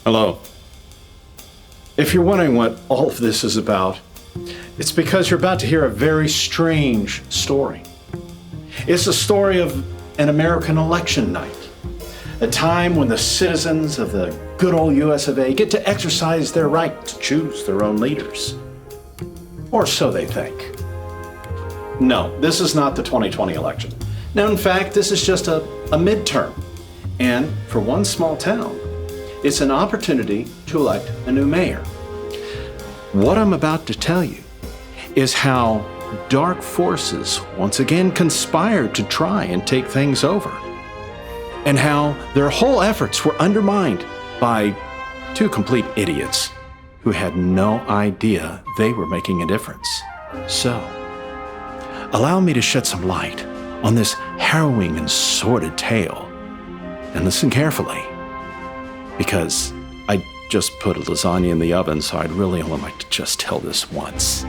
Hello. If you're wondering what all of this is about, it's because you're about to hear a very strange story. It's the story of an American election night, a time when the citizens of the good old US of A get to exercise their right to choose their own leaders. Or so they think. No, this is not the 2020 election. No, in fact, this is just a midterm. And for one small town, it's an opportunity to elect a new mayor. What I'm about to tell you is how dark forces once again conspired to try and take things over, and how their whole efforts were undermined by two complete idiots who had no idea they were making a difference. So, allow me to shed some light on this harrowing and sordid tale, and listen carefully, because I just put a lasagna in the oven, so I'd really only like to just tell this once.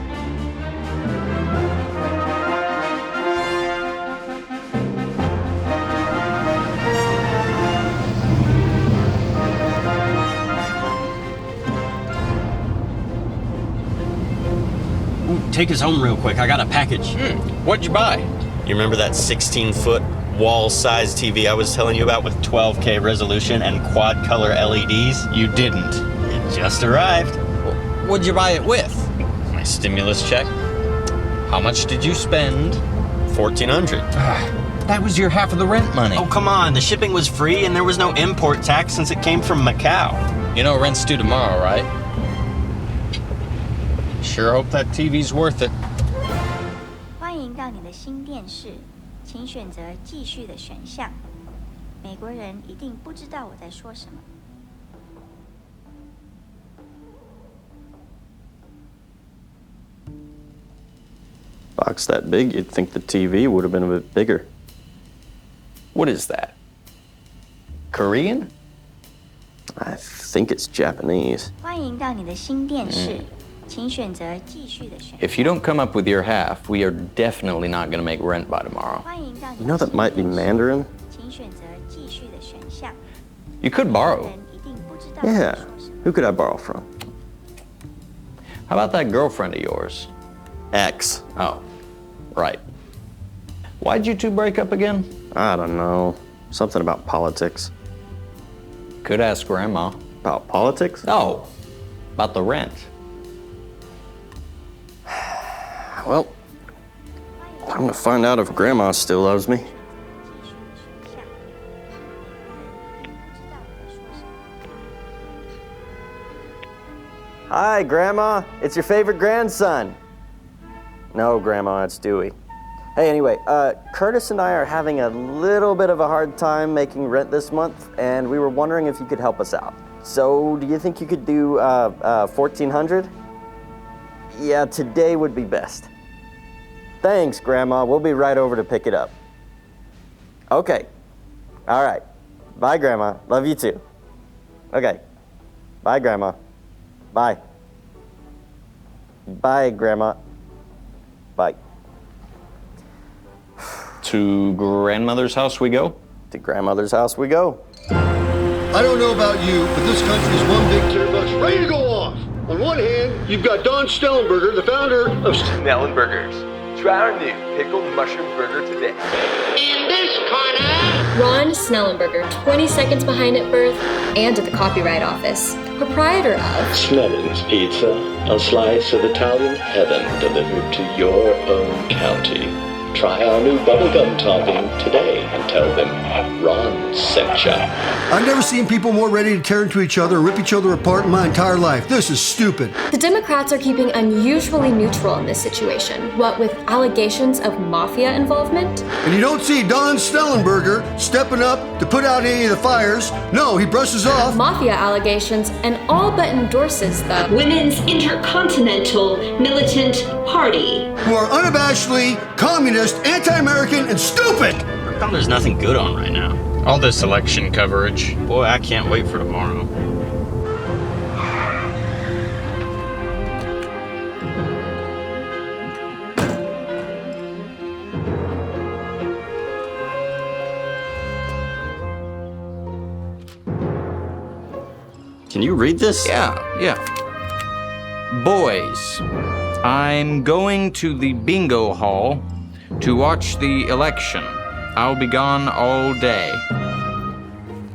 Take us home real quick. I got a package. What'd you buy? You remember that 16-foot wall-sized TV I was telling you about with 12K resolution and quad-color LEDs? You didn't. It just arrived. What'd you buy it with? My stimulus check, How much did you spend? $1,400. That was your half of the rent money. Oh, come on. The shipping was free and there was no import tax since it came from Macau. You know rent's due tomorrow, right? Sure hope that TV's worth it. 欢迎到你的新电视，请选择继续的选项。美国人一定不知道我在说什么。Box that big, you'd think the TV would have been a bit bigger. What is that? Korean? I think it's Japanese. 欢迎到你的新电视，请选择继续的选项。 If you don't come up with your half, we are definitely not going to make rent by tomorrow. 欢迎到 You 你 know 的 that might be 新电视 Mandarin? 请选择继续的选项。 You could borrow. 人一定不知道我在 Yeah. 说什么。 Who could I borrow from? How about that girlfriend of yours? X. Oh, right. Why'd you two break up again? I don't know. Something about politics. Could ask Grandma. About politics? No, about the rent. Well, I'm gonna find out if Grandma still loves me. 继续的选项。人一定不知道我在说什么。 Hi, Grandma. It's your favorite grandson. No, Grandma, it's Dewey. Hey, anyway, Curtis and I are having a little bit of a hard time making rent this month, and we were wondering if you could help us out. So, do you think you could do $1,400? Yeah, today would be best. Thanks, Grandma. We'll be right over to pick it up. Okay. All right. Bye, Grandma. Love you too. Okay. Bye, Grandma. Bye. Bye, Grandma. Bye. To grandmother's house we go? To Grandmother's house we go. I don't know about you, but this country's one big tearbox ready to go off. On one hand, you've got Don Stellenberger, the founder of Snellenburgers. Try our new pickled mushroom burger today. In this corner, Ron Snellenberger, 20 seconds behind at birth and at the Copyright Office. Proprietor of Snelling's Pizza, a slice of Italian heaven delivered to your own county. Try our new bubblegum topping today and tell them Ron sent ya. I've never seen people more ready to tear into each other and rip each other apart in my entire life. This is stupid. The Democrats are keeping unusually neutral in this situation, what with allegations of mafia involvement. And you don't see Don Stellenberger stepping up to put out any of the fires. No, he brushes off. Mafia allegations and all but endorses the Women's Intercontinental Militant Party. Who are unabashedly communist, anti-American, and stupid. How come there's nothing good on right now? All this election coverage. Boy, I can't wait for tomorrow. Can you read this? Yeah. Boys, I'm going to the bingo hall to watch the election. I'll be gone all day.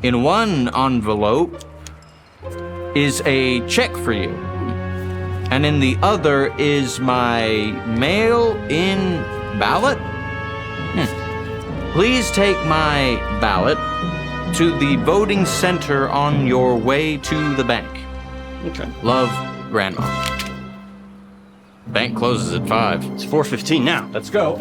In one envelope is a check for you, and in the other is my mail-in ballot. Please take my ballot to the voting center on your way to the bank. Okay. Love, Grandma. Bank closes at 5. It's 4:15 now. Let's go.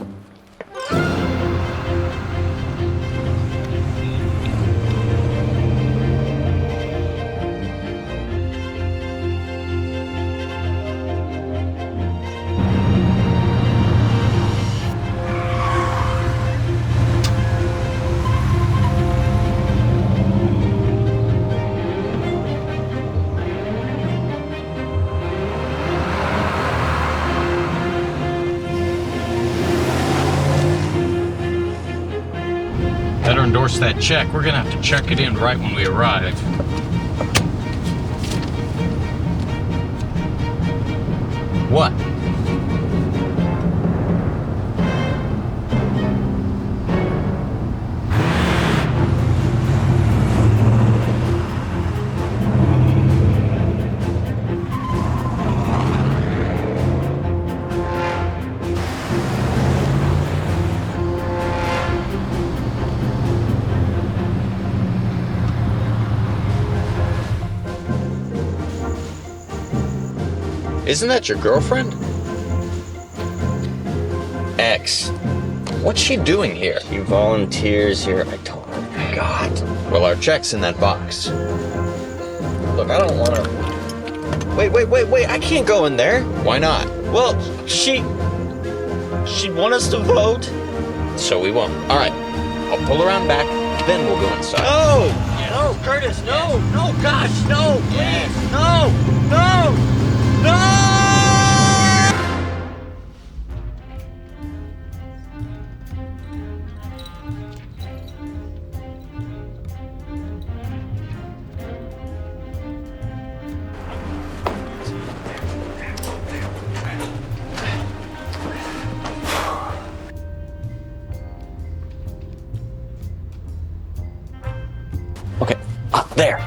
Better endorse that check. We're gonna have to check it in right when we arrive. What? Isn't that your girlfriend? Ex. What's she doing here? She volunteers here. I totally forgot. Well, our check's in that box. Look, I don't want to... Wait. I can't go in there. Why not? Well, she'd want us to vote. So we won't. All right. I'll pull around back, then we'll go inside. No, Curtis, no, gosh, no, please, no! Okay, up there.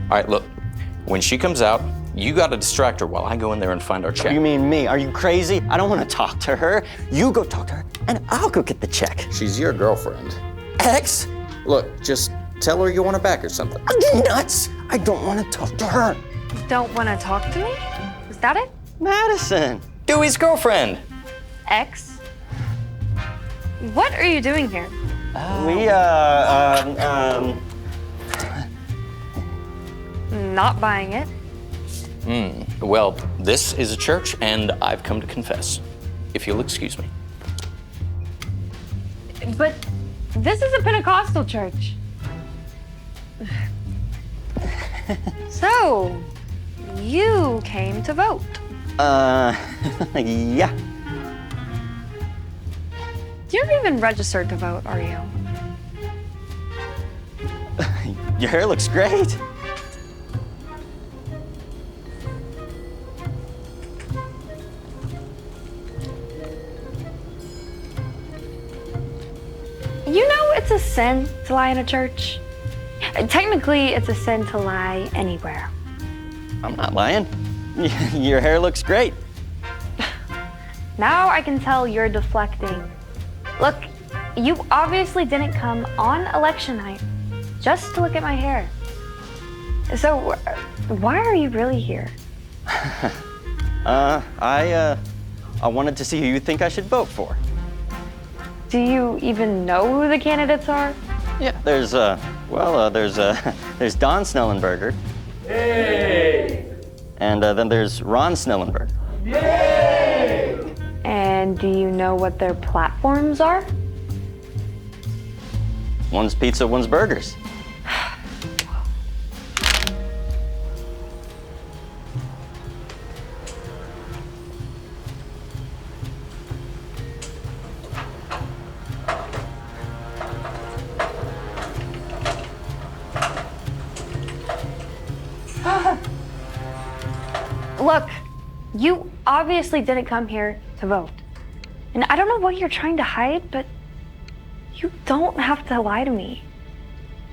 All right, look. When she comes out, you gotta distract her while I go in there and find our check. You mean me? Are you crazy? I don't want to talk to her. You go talk to her, and I'll go get the check. She's your girlfriend. Ex? Look, just tell her you want her back or something. Are you nuts? I don't want to talk to her. Don't want to talk to me? Is that it? Madison. Dewey's girlfriend. X? What are you doing here? Not buying it. Well, this is a church, and I've come to confess. If you'll excuse me. But this is a Pentecostal church. So, you came to vote. Yeah. You're not even registered to vote, are you? Your hair looks great. You know it's a sin to lie in a church. Technically, it's a sin to lie anywhere. I'm not lying. Your hair looks great. Now I can tell you're deflecting. Look, you obviously didn't come on election night just to look at my hair. So, why are you really here? I wanted to see who you think I should vote for. Do you even know who the candidates are? Yeah, there's Don Snellenberger. Yay! And then there's Ron Snellenberger. Yay! And do you know what their platforms are? One's pizza, one's burgers. Look, you obviously didn't come here to vote. And I don't know what you're trying to hide, but you don't have to lie to me.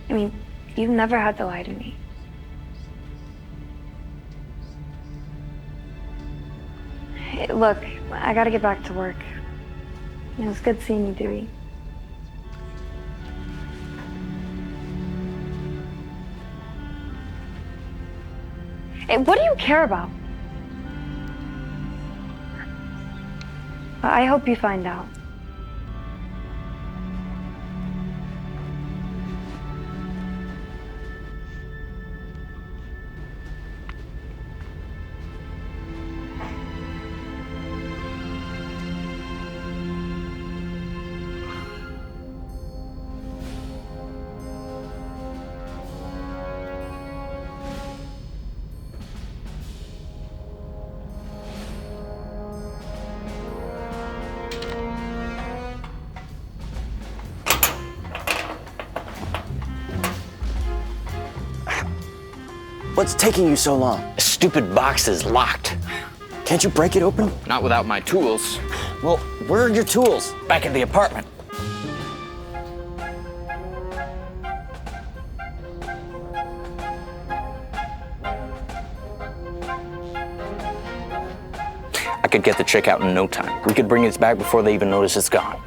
I mean, you've never had to lie to me. Hey, look, I gotta get back to work. It was good seeing you, Dewey. Hey, what do you care about? I hope you find out. What's taking you so long? The stupid box is locked. Can't you break it open? Not without my tools. Well, where are your tools? Back in the apartment. I could get the chick out in no time. We could bring it back before they even notice it's gone.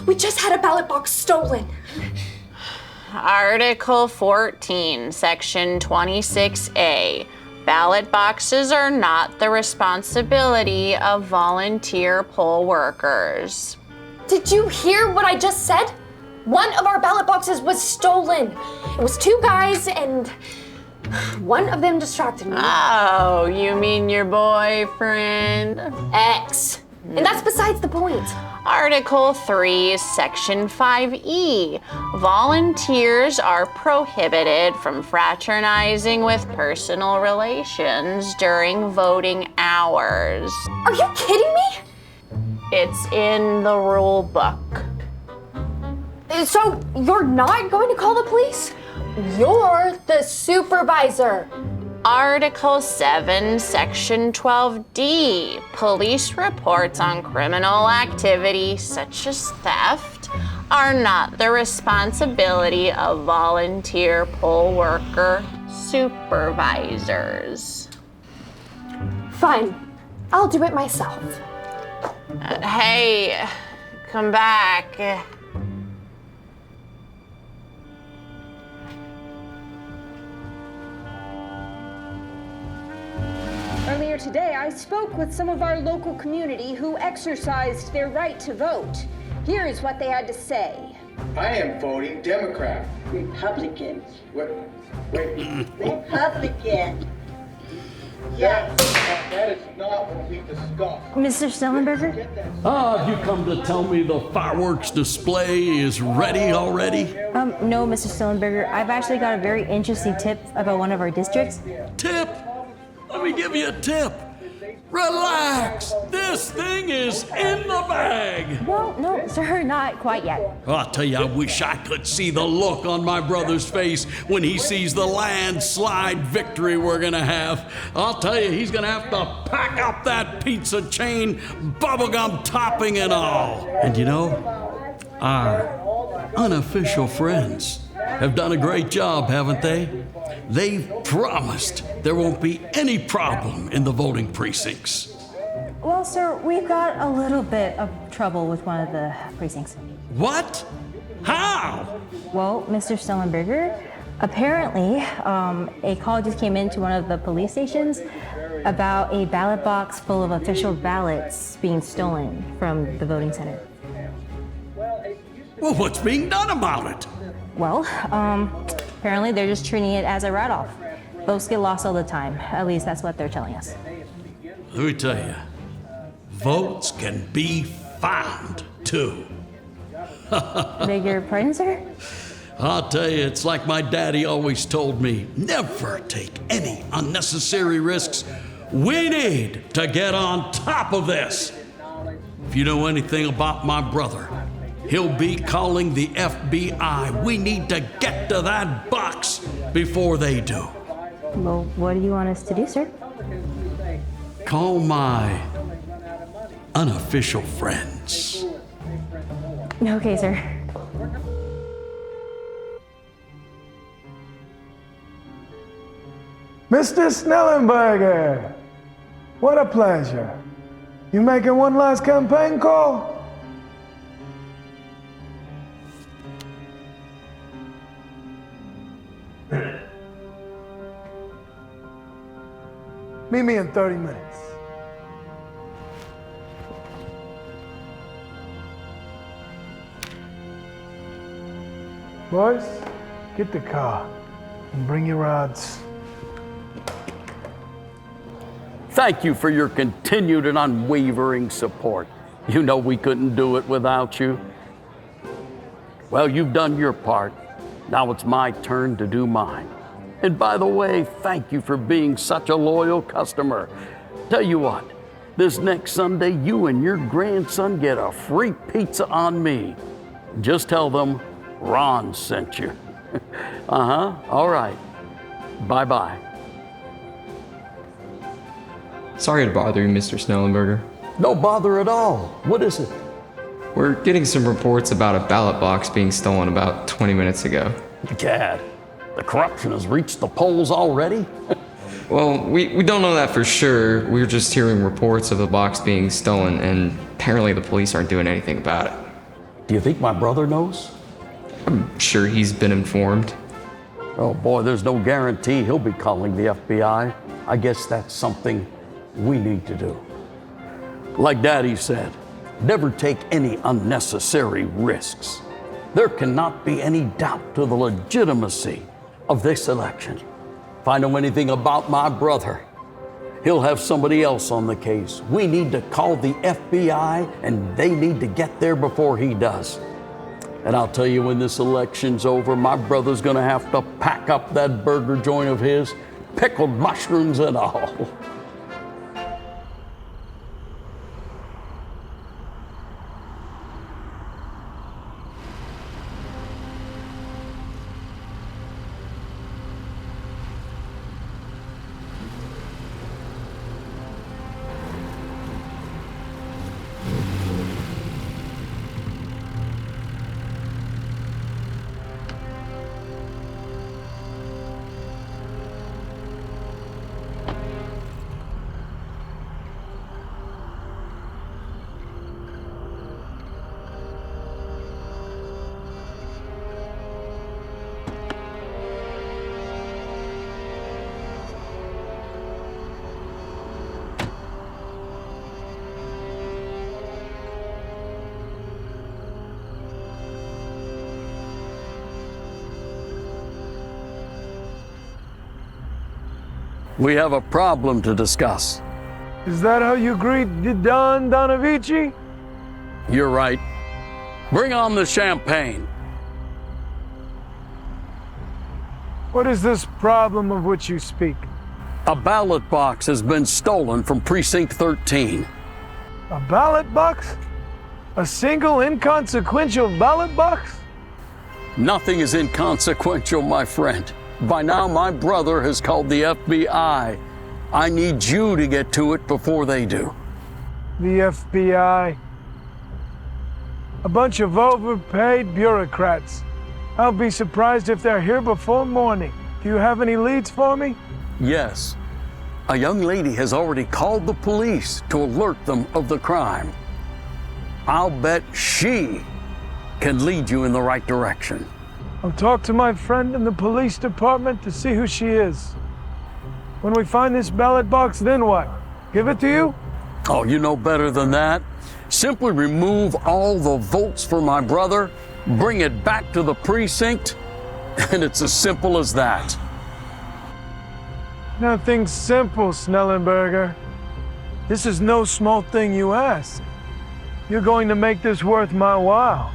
We just had a ballot box stolen. Article 14, Section 26A. Ballot boxes are not the responsibility of volunteer poll workers. Did you hear what I just said? One of our ballot boxes was stolen. It was two guys and one of them distracted me. Oh, you mean your boyfriend? Ex. And that's besides the point. Article 3, Section 5E. Volunteers are prohibited from fraternizing with personal relations during voting hours. Are you kidding me? It's in the rule book. So you're not going to call the police? You're the supervisor. Article 7, Section 12D. Police reports on criminal activity, such as theft, are not the responsibility of volunteer poll worker supervisors. Fine. I'll do it myself. Hey, come back. Earlier today, I spoke with some of our local community who exercised their right to vote. Here is what they had to say. I am voting Democrat. Republican. Wait. Republican. Yes. That is not what we discussed. Mr. Stellenberger? Have you come to tell me the fireworks display is ready already? No, Mr. Stellenberger. I've actually got a very interesting tip about one of our districts. Tip? Let me give you a tip. Relax. This thing is in the bag. Well, no, sir, not quite yet. I'll tell you, I wish I could see the look on my brother's face when he sees the landslide victory we're gonna have. I'll tell you, he's gonna have to pack up that pizza chain, bubblegum topping and all. And you know, our unofficial friends have done a great job, haven't they? They've promised there won't be any problem in the voting precincts. Well, sir, we've got a little bit of trouble with one of the precincts. What? How? Well, Mr. Stellenberger, Apparently, a call just came into one of the police stations about a ballot box full of official ballots being stolen from the voting center. Well, what's being done about it? Well, apparently they're just treating it as a write-off. Votes get lost all the time. At least that's what they're telling us. Let me tell you, votes can be found, too. Beg your pardon, sir? I'll tell you, it's like my daddy always told me, never take any unnecessary risks. We need to get on top of this. If you know anything about my brother, he'll be calling the FBI. We need to get to that box before they do. Well, what do you want us to do, sir? Call my unofficial friends. Okay, sir. Mr. Snellenberger, what a pleasure. You making one last campaign call? Meet me in 30 minutes. Boys, get the car and bring your rods. Thank you for your continued and unwavering support. You know we couldn't do it without you. Well, you've done your part. Now it's my turn to do mine. And by the way, thank you for being such a loyal customer. Tell you what, this next Sunday, you and your grandson get a free pizza on me. Just tell them Ron sent you. All right. Bye-bye. Sorry to bother you, Mr. Snellenberger. No bother at all. What is it? We're getting some reports about a ballot box being stolen about 20 minutes ago. Gad, the corruption has reached the polls already? Well, we don't know that for sure. We're just hearing reports of the box being stolen, and apparently the police aren't doing anything about it. Do you think my brother knows? I'm sure he's been informed. Oh boy, there's no guarantee he'll be calling the FBI. I guess that's something we need to do. Like Daddy said, never take any unnecessary risks. There cannot be any doubt to the legitimacy of this election. If I know anything about my brother, he'll have somebody else on the case. We need to call the FBI, and they need to get there before he does. And I'll tell you, when this election's over, my brother's gonna have to pack up that burger joint of his, pickled mushrooms and all. We have a problem to discuss. Is that how you greet Don Donavici? You're right. Bring on the champagne. What is this problem of which you speak? A ballot box has been stolen from Precinct 13. A ballot box? A single inconsequential ballot box? Nothing is inconsequential, my friend. By now, my brother has called the FBI. I need you to get to it before they do. The FBI? A bunch of overpaid bureaucrats. I'll be surprised if they're here before morning. Do you have any leads for me? Yes. A young lady has already called the police to alert them of the crime. I'll bet she can lead you in the right direction. I'll talk to my friend in the police department to see who she is. When we find this ballot box, then what? Give it to you? Oh, you know better than that. Simply remove all the votes for my brother, bring it back to the precinct, and it's as simple as that. Nothing simple, Snellenberger. This is no small thing you ask. You're going to make this worth my while.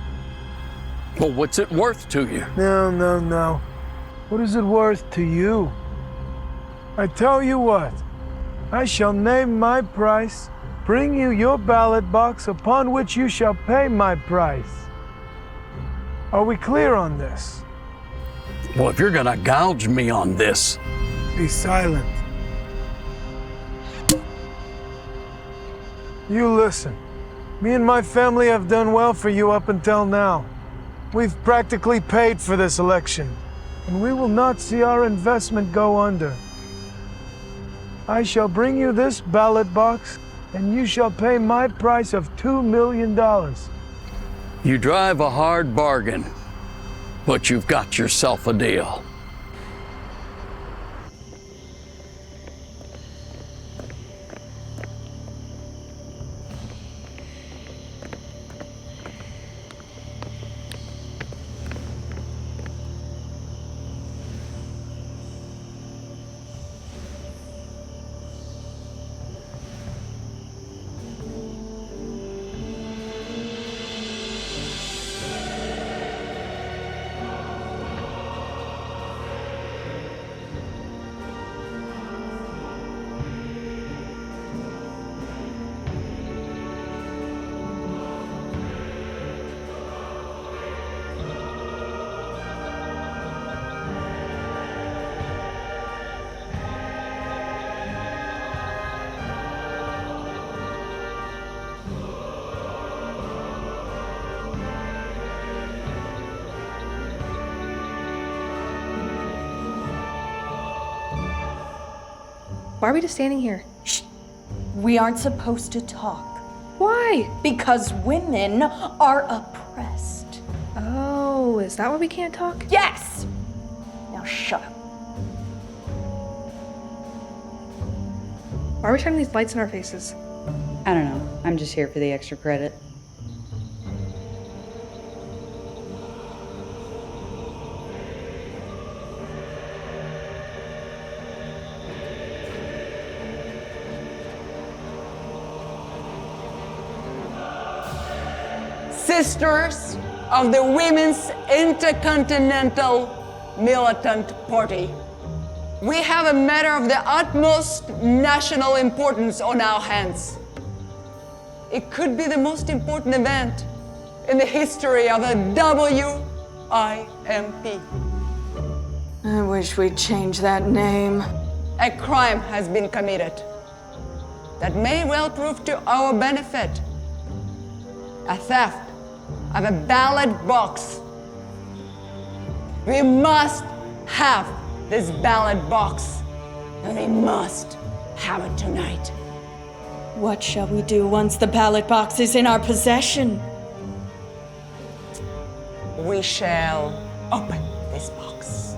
Well, what's it worth to you? No. What is it worth to you? I tell you what, I shall name my price, bring you your ballot box upon which you shall pay my price. Are we clear on this? Well, if you're gonna gouge me on this... Be silent. You listen. Me and my family have done well for you up until now. We've practically paid for this election, and we will not see our investment go under. I shall bring you this ballot box, and you shall pay my price of $2 million. You drive a hard bargain, but you've got yourself a deal. Why are we just standing here? Shh. We aren't supposed to talk. Why? Because women are oppressed. Oh, is that why we can't talk? Yes! Now shut up. Why are we shining these lights in our faces? I don't know. I'm just here for the extra credit. Sisters of the Women's Intercontinental Militant Party, we have a matter of the utmost national importance on our hands. It could be the most important event in the history of the WIMP. I wish we'd change that name. A crime has been committed that may well prove to our benefit. A theft of a ballot box. We must have this ballot box, and we must have it tonight. What shall we do once the ballot box is in our possession? We shall open this box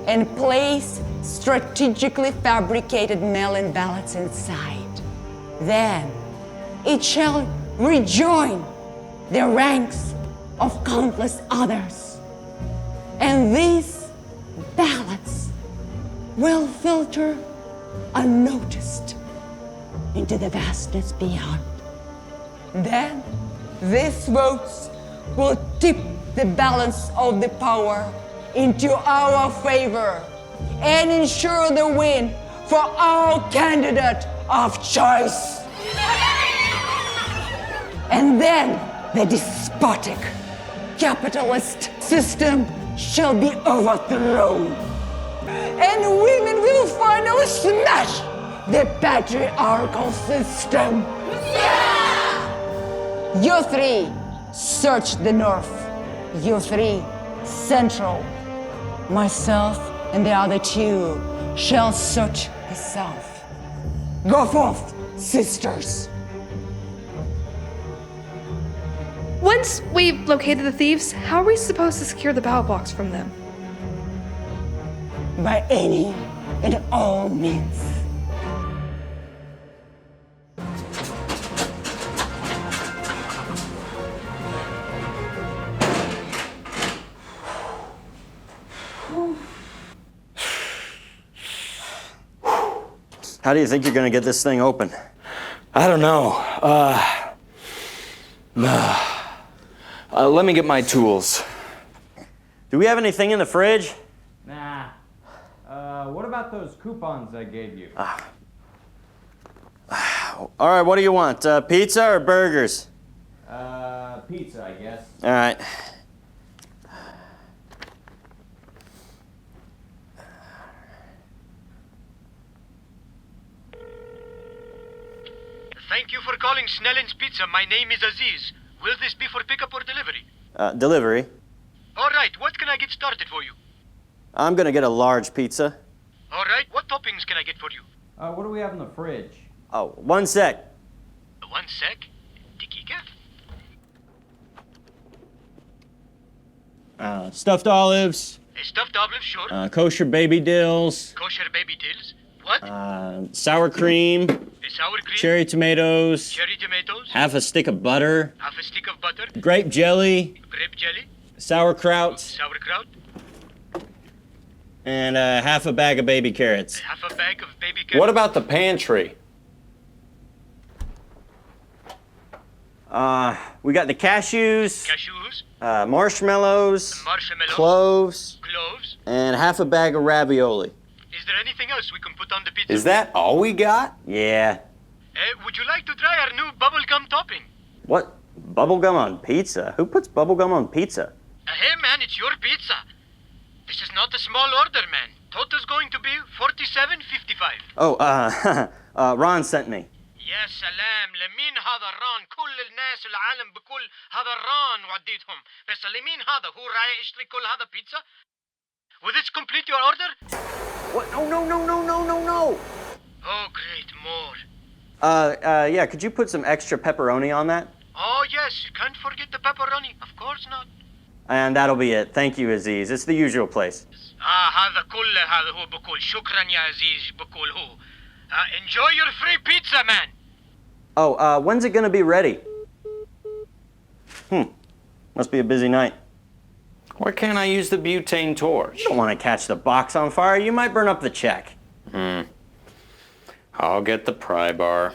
and place strategically fabricated mail-in ballots inside. Then it shall rejoin the ranks of countless others. And these ballots will filter unnoticed into the vastness beyond. Then these votes will tip the balance of the power into our favor and ensure the win for our candidate of choice. And then the despotic capitalist system shall be overthrown. And women will finally smash the patriarchal system. Yeah! You three, search the north. You three, central. Myself and the other two shall search the south. Go forth, sisters. When once we've located the thieves, how are we supposed to secure the ballot box from them? By any and all means. How do you think you're gonna get this thing open? I don't know. Let me get my tools. Do we have anything in the fridge? Nah. What about those coupons I gave you? All right, what do you want? Pizza or burgers? Pizza, I guess. All right. Thank you for calling Snellen's Pizza. My name is Aziz. Will this be for pickup or delivery? Delivery. All right, what can I get started for you? I'm gonna get a large pizza. All right, what toppings can I get for you? What do we have in the fridge? Oh, 1 sec. 1 sec. Dakika. Stuffed olives. Stuffed olives, sure. Kosher baby dills. Kosher baby dills. What? Sour cream. Sour cream. Cherry tomatoes. Cherry tomatoes. Half a stick of butter. Half a stick of butter. Grape jelly. Grape jelly. Sauerkraut. Sauerkraut. And half a bag of baby carrots. Half a bag of baby carrots. What about the pantry? We got the cashews. Cashews. Marshmallows. Marshmallows. Cloves. Cloves. And half a bag of ravioli. Is there anything else we can put on the pizza? Is that all we got? Yeah. Would you like to try our new bubblegum topping? What? Bubblegum on pizza? Who puts bubblegum on pizza? Hey, man, it's your pizza. This is not a small order, man. Total's going to be $47.55. Oh, Ron sent me. يا سلام لمين هذا الران كل الناس العالم بكل هذا الران وديتهم بس لمين هذا هو رايح يشتري كل هذا بيتزا. Will this complete your order? What? No. Oh, great, more. Yeah, could you put some extra pepperoni on that? Oh, yes, you can't forget the pepperoni. Of course not. And that'll be it. Thank you, Aziz. It's the usual place. هذا كله هذا هو بقول شكرا يا عزيز بقول هو. Enjoy your free pizza, man. Oh, when's it gonna be ready? Must be a busy night. Why can't I use the butane torch? You don't want to catch the box on fire. You might burn up the check. I'll get the pry bar.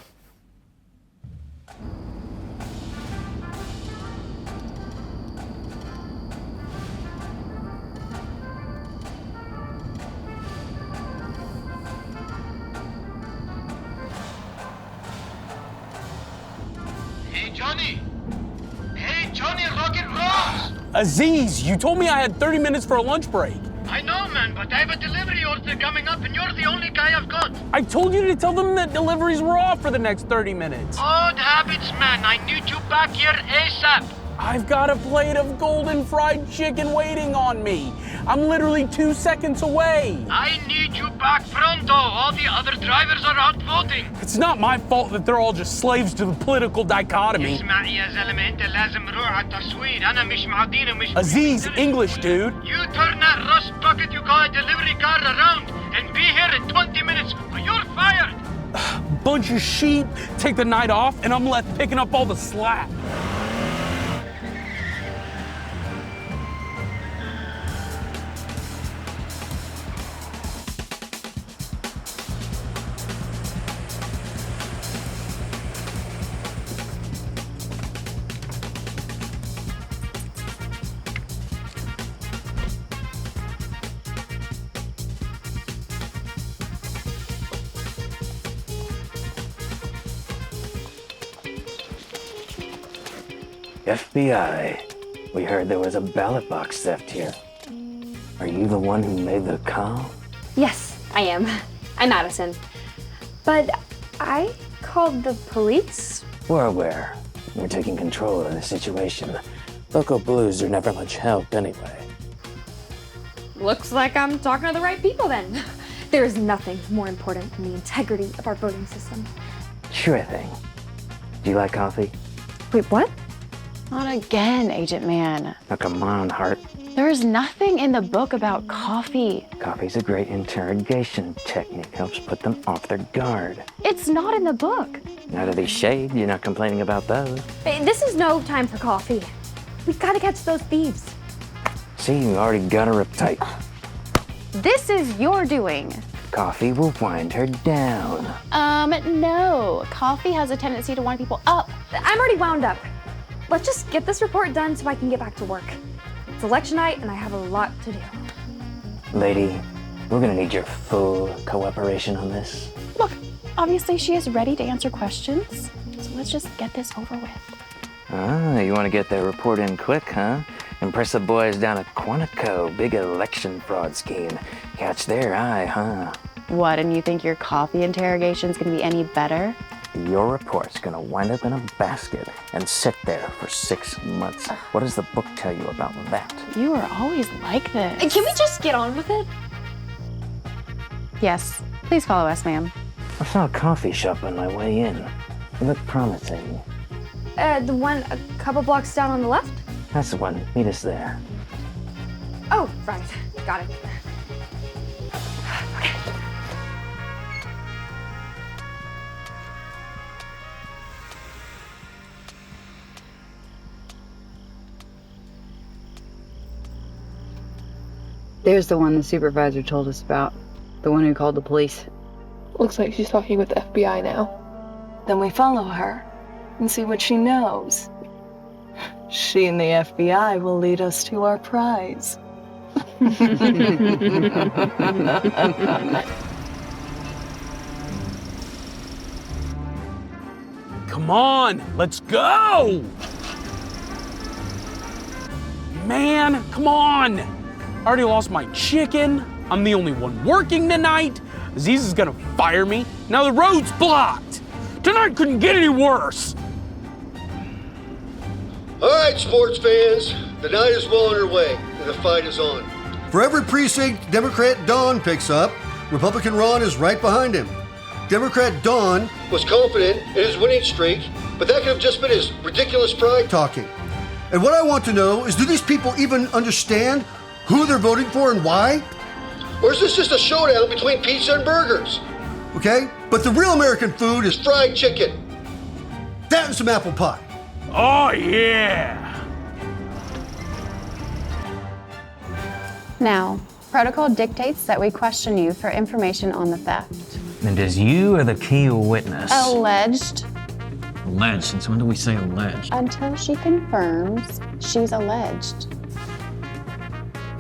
Hey, Johnny, Rocket Rose! Aziz, you told me I had 30 minutes for a lunch break. I know, man, but I have a delivery order coming up, and you're the only guy I've got. I told you to tell them that deliveries were off for the next 30 minutes. Odd habits, man. I need you back here ASAP. I've got a plate of golden fried chicken waiting on me. I'm literally 2 seconds away. I need you back pronto. All the other drivers are out voting. It's not my fault that they're all just slaves to the political dichotomy. اسمع يا زلمة انت لازم روح على التصوير. أنا مش معدين ومش Aziz, English, dude. You turn that rust bucket you call a delivery car around and be here in 20 minutes or you're fired. Bunch of sheep, take the night off, and I'm left picking up all the slack. FBI, we heard there was a ballot box theft here. Are you the one who made the call? Yes, I am. I'm Madison. But I called the police. We're aware. We're taking control of the situation. Local blues are never much help anyway. Looks like I'm talking to the right people then. There is nothing more important than the integrity of our voting system. Sure thing. Do you like coffee? Wait, what? Not again, Agent Man. Now come on, Hart. There's nothing in the book about coffee. Coffee's a great interrogation technique. Helps put them off their guard. It's not in the book. Now to be shade, you're not complaining about those. Hey, this is no time for coffee. We gotta catch those thieves. See, you already got her uptight. This is your doing. Coffee will wind her down. No. Coffee has a tendency to wind people up. I'm already wound up. Let's just get this report done so I can get back to work. It's election night and I have a lot to do. Lady, we're gonna need your full cooperation on this. Look, obviously she is ready to answer questions, so let's just get this over with. Ah, you want to get that report in quick, huh? Impress the boys down at Quantico, big election fraud scheme. Catch their eye, huh? What, and you think your coffee interrogation's gonna be any better? Your report's gonna wind up in a basket and sit there for 6 months. What does the book tell you about that? You are always like this. Can we just get on with it? Yes, please follow us, ma'am. I saw a coffee shop on my way in. It looked promising. The one a couple blocks down on the left? That's the one. Meet us there. Oh, right. Got it. There's the one the supervisor told us about. The one who called the police. Looks like she's talking with the FBI now. Then we follow her and see what she knows. She and the FBI will lead us to our prize. Come on, let's go! Man, come on! I already lost my chicken. I'm the only one working tonight. Aziz is gonna fire me. Now the road's blocked. Tonight couldn't get any worse. All right, sports fans, the night is well underway and the fight is on. For every precinct Democrat Don picks up, Republican Ron is right behind him. Democrat Don was confident in his winning streak, but that could have just been his ridiculous pride talking. And what I want to know is, do these people even understand who they're voting for and why? Or is this just a showdown between pizza and burgers? Okay, but the real American food is fried chicken. That and some apple pie. Oh, yeah! Now, protocol dictates that we question you for information on the theft. And as you are the key witness. Alleged. Alleged? Since when do we say alleged? Until she confirms she's alleged.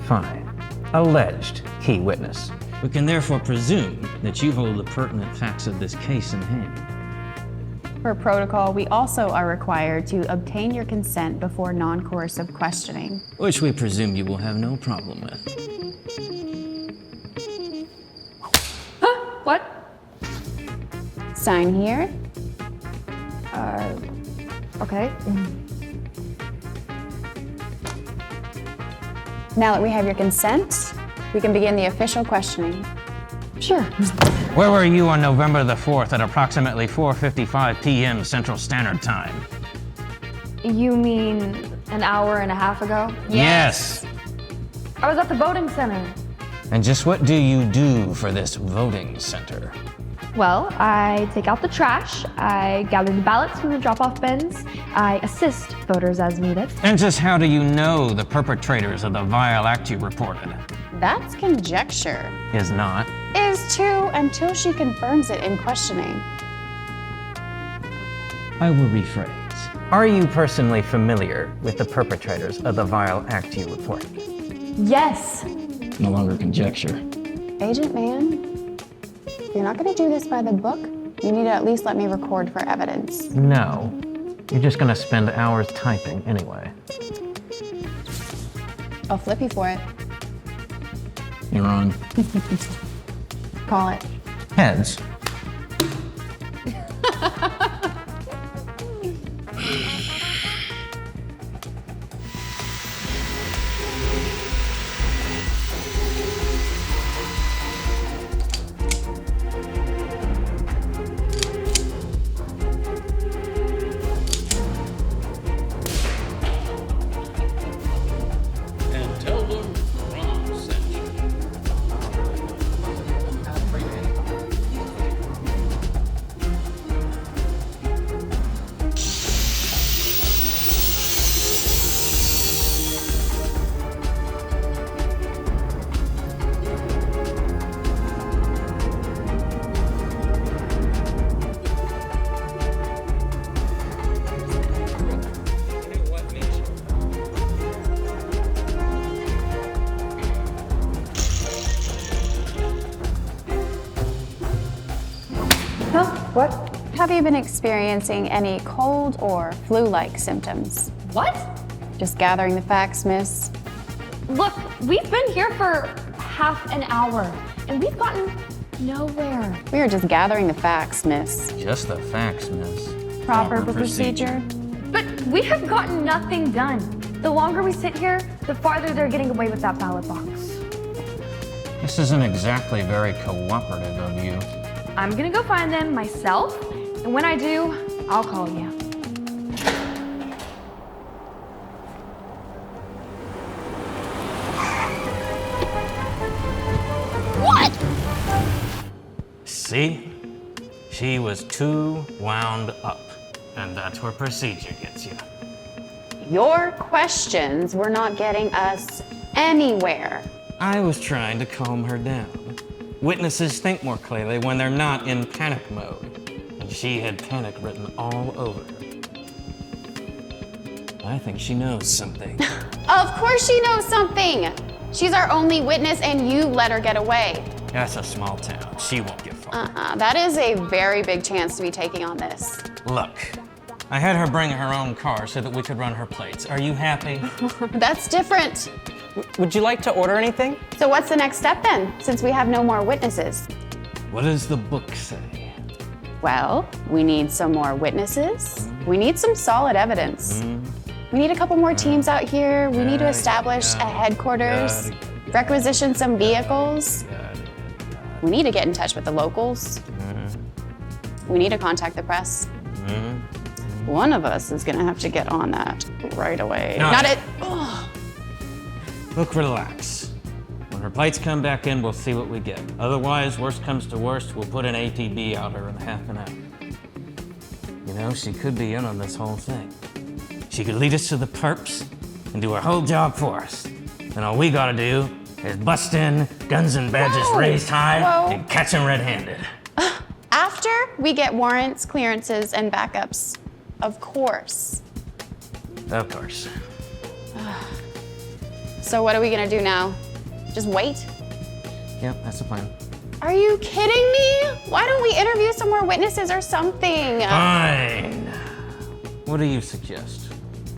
Fine. Alleged key witness. We can therefore presume that you hold the pertinent facts of this case in hand. Per protocol, we also are required to obtain your consent before non-coercive questioning. Which we presume you will have no problem with. Huh? What? Sign here. Okay. Now that we have your consent, we can begin the official questioning. Sure. Where were you on November the 4th at approximately 4:55 p.m. Central Standard Time? You mean an hour and a half ago? Yes. I was at the voting center. And just what do you do for this voting center? Well, I take out the trash, I gather the ballots from the drop-off bins, I assist voters as needed. And just how do you know the perpetrators of the vile act you reported? That's conjecture. Is not. Is too, until she confirms it in questioning. I will rephrase. Are you personally familiar with the perpetrators of the vile act you reported? Yes. No longer conjecture. Agent Man, you're not gonna do this by the book. You need to at least let me record for evidence. No. You're just gonna spend hours typing anyway. I'll flip you for it. You're on. Call it. Heads. What? Have you been experiencing any cold or flu-like symptoms? What? Just gathering the facts, miss. Look, we've been here for half an hour, and we've gotten nowhere. We are just gathering the facts, miss. Just the facts, miss. Proper procedure. But we have gotten nothing done. The longer we sit here, the farther they're getting away with that ballot box. This isn't exactly very cooperative of you. I'm gonna go find them myself, and when I do, I'll call you. What? See? She was too wound up, and that's where procedure gets you. Your questions were not getting us anywhere. I was trying to calm her down. Witnesses think more clearly when they're not in panic mode, and she had panic written all over her. I think she knows something. Of course she knows something. She's our only witness, and you let her get away. That's a small town. She won't get far. That is a very big chance to be taking on this. Look, I had her bring her own car so that we could run her plates. Are you happy? That's different. Would you like to order anything? So what's the next step then, since we have no more witnesses? What does the book say? Well, we need some more witnesses. We need some solid evidence. We need a couple more teams out here. We need to establish a headquarters, requisition some vehicles. We need to get in touch with the locals. We need to contact the press. One of us is gonna have to get on that right away. No. Not it. Look, relax. When her plates come back in, we'll see what we get. Otherwise, worst comes to worst, we'll put an ATB out her in half an hour. You know, she could be in on this whole thing. She could lead us to the perps and do her whole job for us. And all we gotta do is bust in, guns and badges raised high, and catch them red-handed. After we get warrants, clearances, and backups, of course. Of course. So what are we gonna do now? Just wait? Yep, that's the plan. Are you kidding me? Why don't we interview some more witnesses or something? Fine. What do you suggest?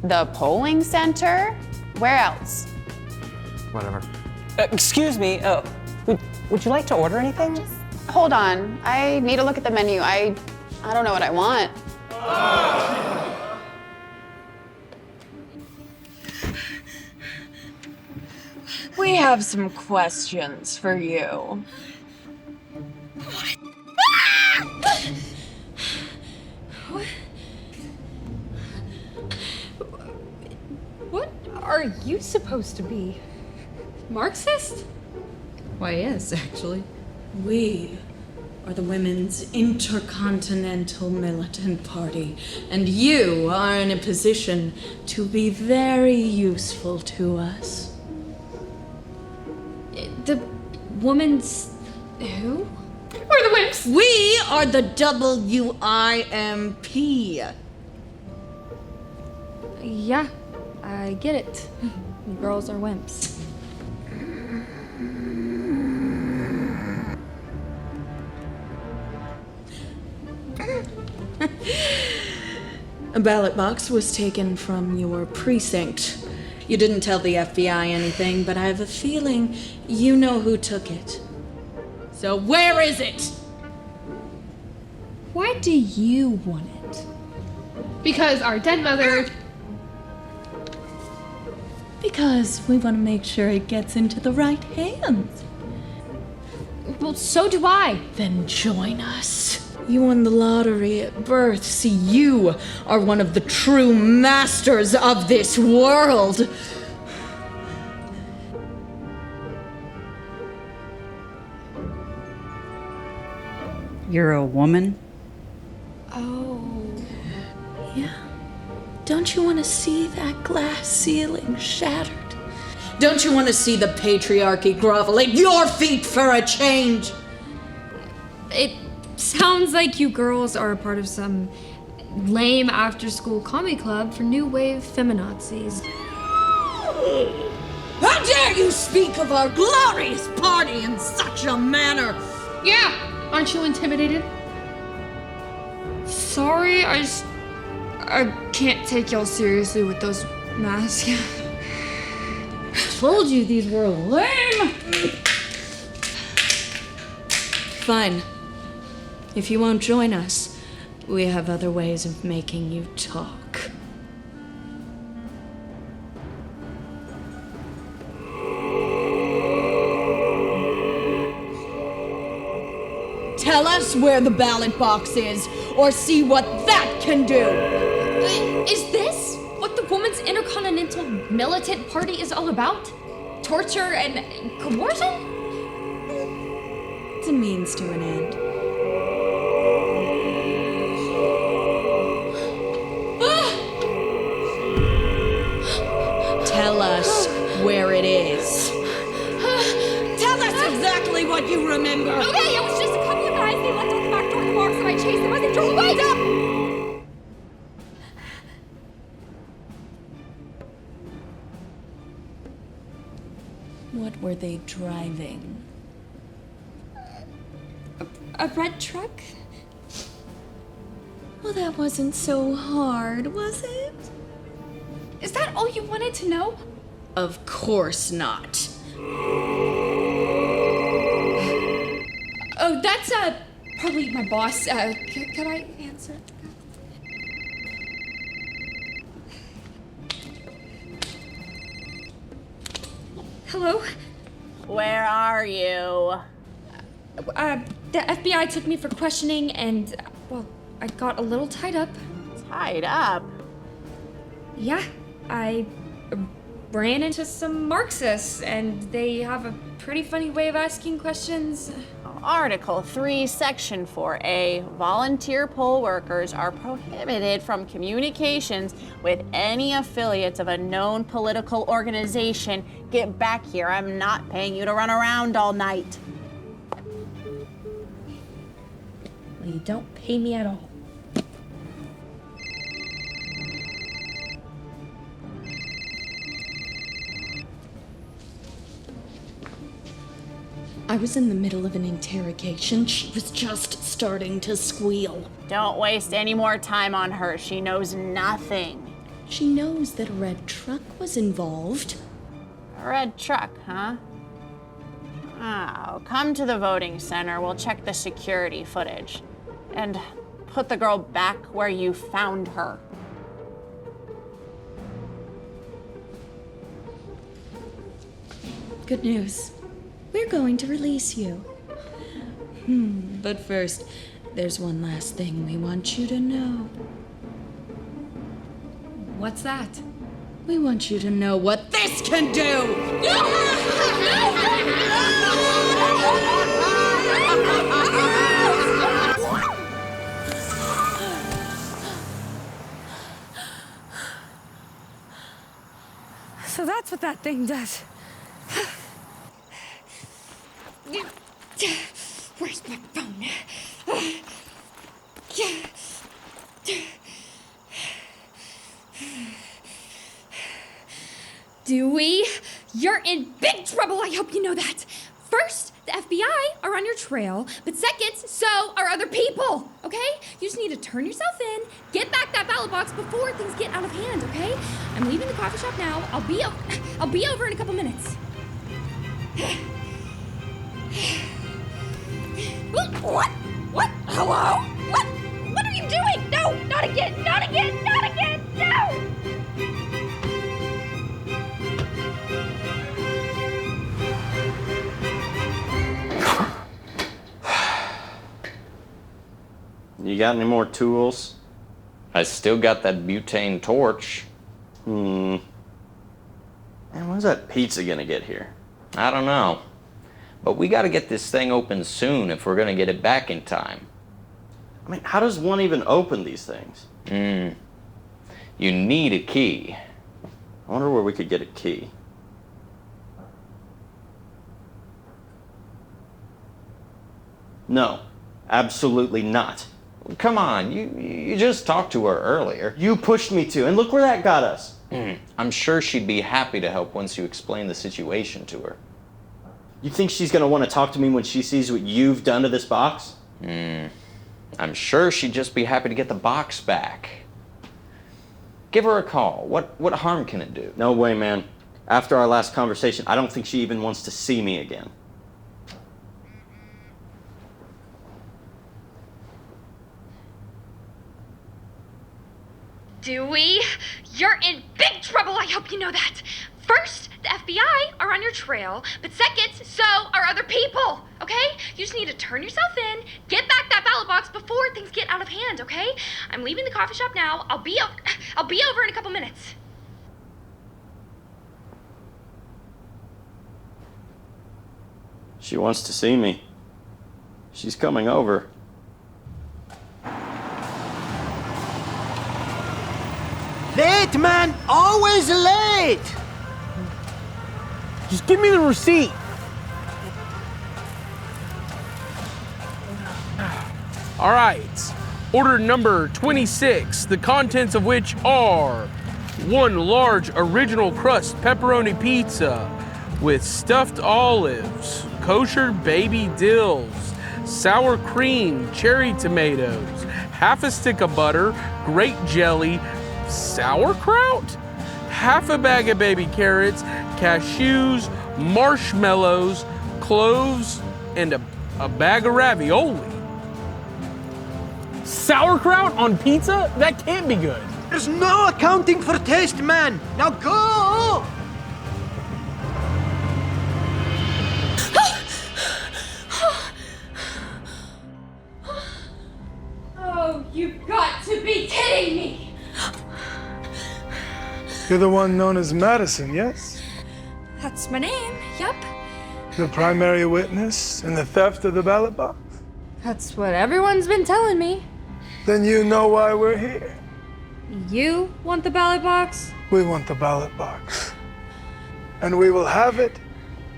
The polling center? Where else? Whatever. Excuse me, would you like to order anything? Hold on, I need to look at the menu. I don't know what I want. We have some questions for you. What are you supposed to be? Marxist? Why, yes, actually. We are the Women's Intercontinental Militant Party, and you are in a position to be very useful to us. The woman's... who? We're the Wimps! We are the WIMP. Yeah, I get it. You girls are wimps. A ballot box was taken from your precinct. You didn't tell the FBI anything, but I have a feeling you know who took it. So where is it? Why do you want it? Because our dead mother... Because we want to make sure it gets into the right hands. Well, so do I. Then join us. You won the lottery at birth. See, you are one of the true masters of this world. You're a woman? Oh. Yeah. Don't you want to see that glass ceiling shattered? Don't you want to see the patriarchy grovel at your feet for a change? It sounds like you girls are a part of some lame after-school comic club for new wave feminazis. How dare you speak of our glorious party in such a manner? Yeah, aren't you intimidated? Sorry, I can't take y'all seriously with those masks. Told you these were lame! Fine. If you won't join us, we have other ways of making you talk. Tell us where the ballot box is, or see what that can do! Is this what the Women's Intercontinental Militant Party is all about? Torture and coercion? It's a means to an end. Tell us where it is. Tell us exactly what you remember! Okay, it was just a couple of guys. They left out the back door of the box and I chased them as they drove away. What were they driving? A red truck? Well, that wasn't so hard, was it? Is that all you wanted to know? Of course not. Oh, that's probably my boss. Could I answer? Hello? Where are you? The FBI took me for questioning and, well, I got a little tied up. Tied up? Yeah, I ran into some Marxists and they have a pretty funny way of asking questions. Article 3, Section 4A, volunteer poll workers are prohibited from communications with any affiliates of a known political organization. Get back here. I'm not paying you to run around all night. Well, you don't pay me at all. I was in the middle of an interrogation. She was just starting to squeal. Don't waste any more time on her. She knows nothing. She knows that a red truck was involved. A red truck, huh? Oh, come to the voting center. We'll check the security footage. And put the girl back where you found her. Good news. We're going to release you. But first, there's one last thing we want you to know. What's that? We want you to know what this can do! So that's what that thing does. Where's my phone? Dewey, you're in big trouble. I hope you know that. First, the FBI are on your trail, but second, so are other people, okay? You just need to turn yourself in, get back that ballot box before things get out of hand, okay? I'm leaving the coffee shop now. I'll be over in a couple minutes. What? What? Hello? What are you doing? No, not again, not again, not again, no! You got any more tools? I still got that butane torch. Man, when's that pizza gonna get here? I don't know. But we gotta get this thing open soon if we're gonna get it back in time. I mean, how does one even open these things? You need a key. I wonder where we could get a key. No, absolutely not. Come on, you just talked to her earlier. You pushed me to, and look where that got us. I'm sure she'd be happy to help once you explain the situation to her. You think she's gonna want to talk to me when she sees what you've done to this box? I'm sure she'd just be happy to get the box back. Give her a call. What harm can it do? No way, man. After our last conversation, I don't think she even wants to see me again. Dewey, you're in big trouble. I hope you know that. First, the FBI are on your trail, but second, so are other people, okay? You just need to turn yourself in, get back that ballot box before things get out of hand, okay? I'm leaving the coffee shop now. I'll be over in a couple minutes. She wants to see me. She's coming over. Late, man! Always late! Just give me the receipt. All right. Order number 26, the contents of which are 1 large original crust pepperoni pizza with stuffed olives, kosher baby dills, sour cream, cherry tomatoes, half a stick of butter, grape jelly, sauerkraut, half a bag of baby carrots, cashews, marshmallows, cloves, and a bag of ravioli. Sauerkraut on pizza? That can't be good. There's no accounting for taste, man! Now go! Oh, you've got to be kidding me! You're the one known as Madison, yes? That's my name, yep. The primary witness in the theft of the ballot box? That's what everyone's been telling me. Then you know why we're here. You want the ballot box? We want the ballot box. And we will have it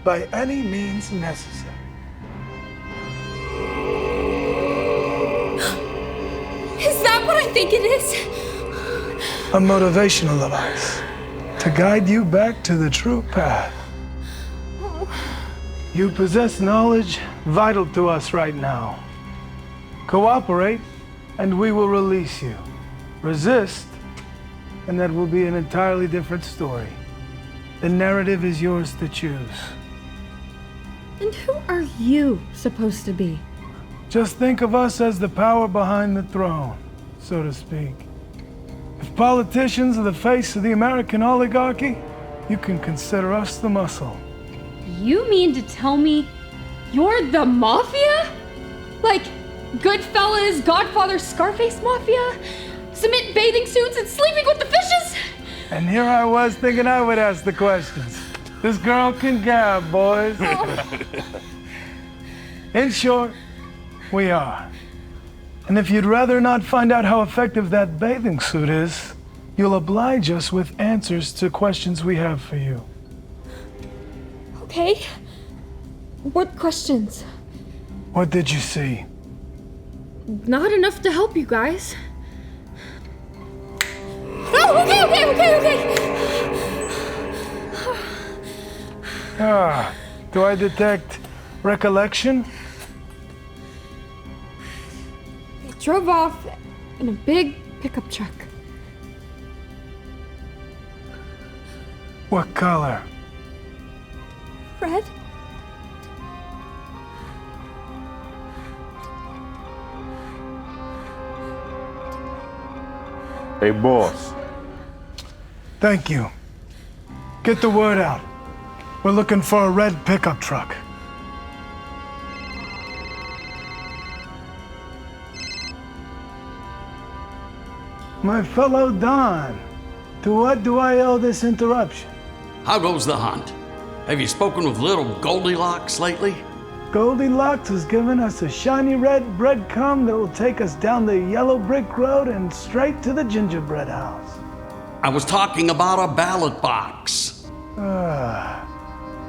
by any means necessary. Is that what I think it is? A motivational device to guide you back to the true path. You possess knowledge vital to us right now. Cooperate, and we will release you. Resist, and that will be an entirely different story. The narrative is yours to choose. And who are you supposed to be? Just think of us as the power behind the throne, so to speak. If politicians are the face of the American oligarchy, you can consider us the muscle. You mean to tell me you're the mafia? Like Goodfellas, Godfather, Scarface Mafia? Cement bathing suits and sleeping with the fishes? And here I was thinking I would ask the questions. This girl can gab, boys. In short, we are. And if you'd rather not find out how effective that bathing suit is, you'll oblige us with answers to questions we have for you. Okay. What questions? What did you see? Not enough to help you guys. Oh, okay. Do I detect recollection? They drove off in a big pickup truck. What color? Red? Hey, boss. Thank you. Get the word out. We're looking for a red pickup truck. My fellow Don, to what do I owe this interruption? How goes the hunt? Have you spoken with little Goldilocks lately? Goldilocks has given us a shiny red breadcrumb that will take us down the yellow brick road and straight to the gingerbread house. I was talking about a ballot box.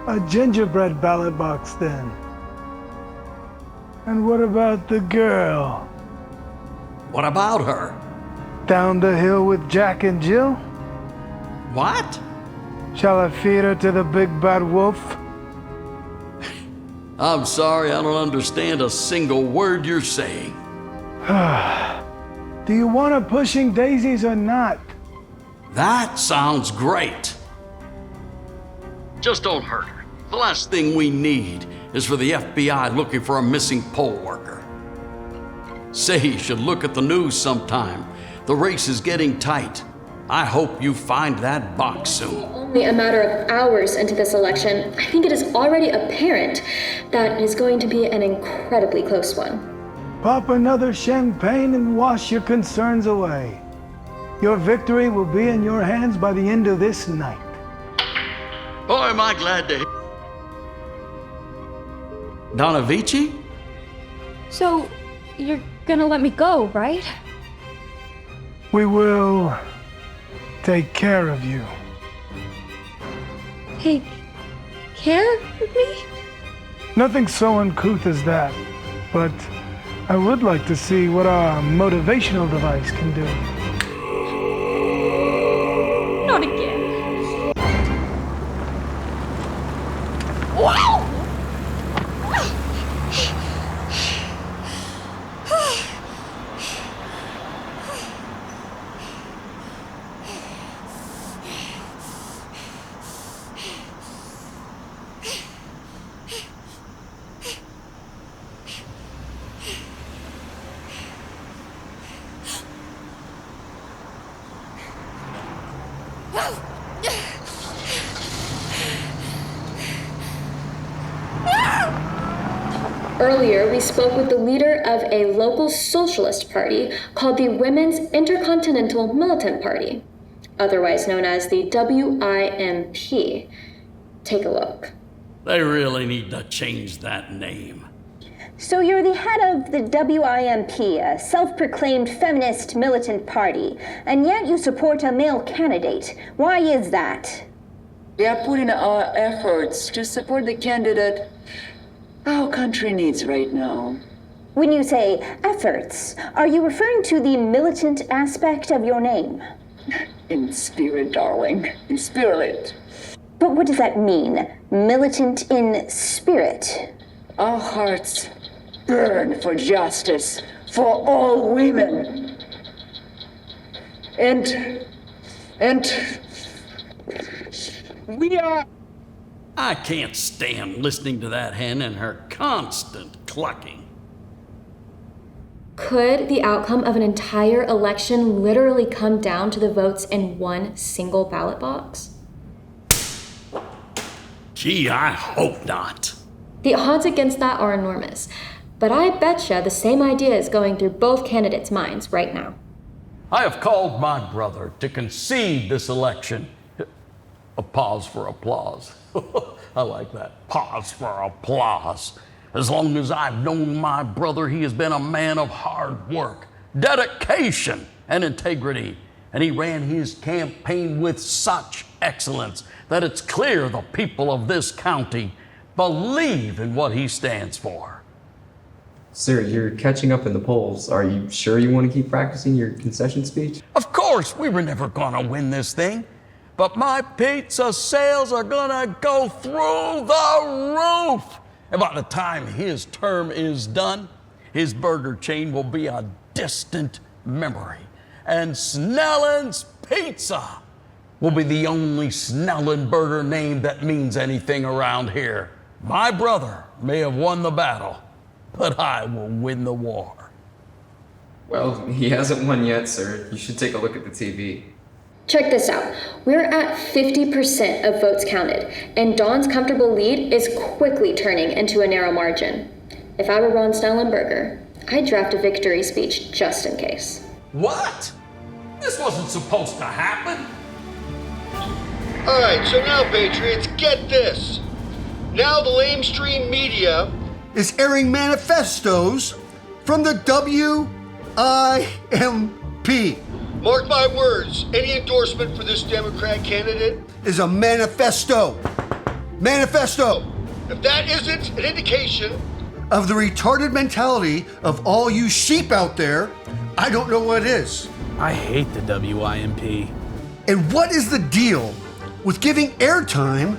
A gingerbread ballot box then. And what about the girl? What about her? Down the hill with Jack and Jill? What? Shall I feed her to the big bad wolf? I'm sorry, I don't understand a single word you're saying. Do you want her pushing daisies or not? That sounds great. Just don't hurt her. The last thing we need is for the FBI looking for a missing poll worker. Say you should look at the news sometime. The race is getting tight. I hope you find that box soon. Only a matter of hours into this election, I think it is already apparent that it is going to be an incredibly close one. Pop another champagne and wash your concerns away. Your victory will be in your hands by the end of this night. Boy, am I glad to hear. Donna Vici? So, you're gonna let me go, right? We will take care of you. Take care of me? Nothing so uncouth as that, but I would like to see what our motivational device can do. Not again. Wow! Earlier, we spoke with the leader of a local socialist party called the Women's Intercontinental Militant Party, otherwise known as the WIMP. Take a look. They really need to change that name. So you're the head of the WIMP, a self-proclaimed feminist militant party, and yet you support a male candidate. Why is that? We are putting our efforts to support the candidate our country needs right now. When you say efforts, are you referring to the militant aspect of your name? In spirit, darling. In spirit. But what does that mean? Militant in spirit? Our hearts burn for justice for all women. And we are... I can't stand listening to that hen and her constant clucking. Could the outcome of an entire election literally come down to the votes in one single ballot box? Gee, I hope not. The odds against that are enormous, but I betcha the same idea is going through both candidates' minds right now. I have called my brother to concede this election. A pause for applause. I like that. Pause for applause. As long as I've known my brother, he has been a man of hard work, dedication, and integrity. And he ran his campaign with such excellence that it's clear the people of this county believe in what he stands for. Sir, you're catching up in the polls. Are you sure you want to keep practicing your concession speech? Of course, we were never gonna win this thing. But my pizza sales are gonna go through the roof. And by the time his term is done, his burger chain will be a distant memory. And Snellen's Pizza will be the only Snellenburger name that means anything around here. My brother may have won the battle, but I will win the war. Well, he hasn't won yet, sir. You should take a look at the TV. Check this out. We're at 50% of votes counted, and Dawn's comfortable lead is quickly turning into a narrow margin. If I were Ron Snellenberger, I'd draft a victory speech just in case. What? This wasn't supposed to happen. All right, so now, Patriots, get this. Now the lamestream media is airing manifestos from the WIMP. Mark my words, any endorsement for this Democrat candidate is a manifesto. Manifesto. If that isn't an indication of the retarded mentality of all you sheep out there, I don't know what is. I hate the WIMP. And what is the deal with giving airtime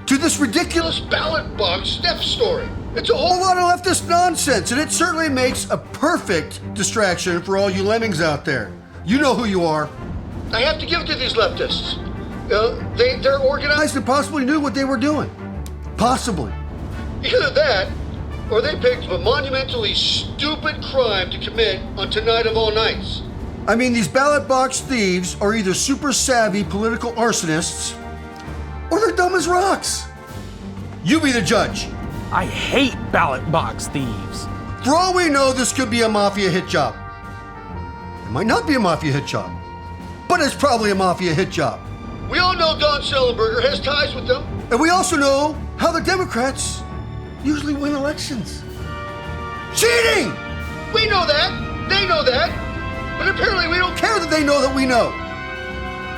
to this ridiculous ballot box theft story? It's a whole lot of leftist nonsense, and it certainly makes a perfect distraction for all you lemmings out there. You know who you are. I have to give it to these leftists. They're organized and possibly knew what they were doing. Possibly. Either that, or they picked a monumentally stupid crime to commit on tonight of all nights. I mean, these ballot box thieves are either super savvy political arsonists, or they're dumb as rocks. You be the judge. I hate ballot box thieves. For all we know, this could be a mafia hit job. It might not be a mafia hit job, but it's probably a mafia hit job. We all know Don Schellenberger has ties with them. And we also know how the Democrats usually win elections. Cheating! We know that. They know that. But apparently we don't care that they know that we know.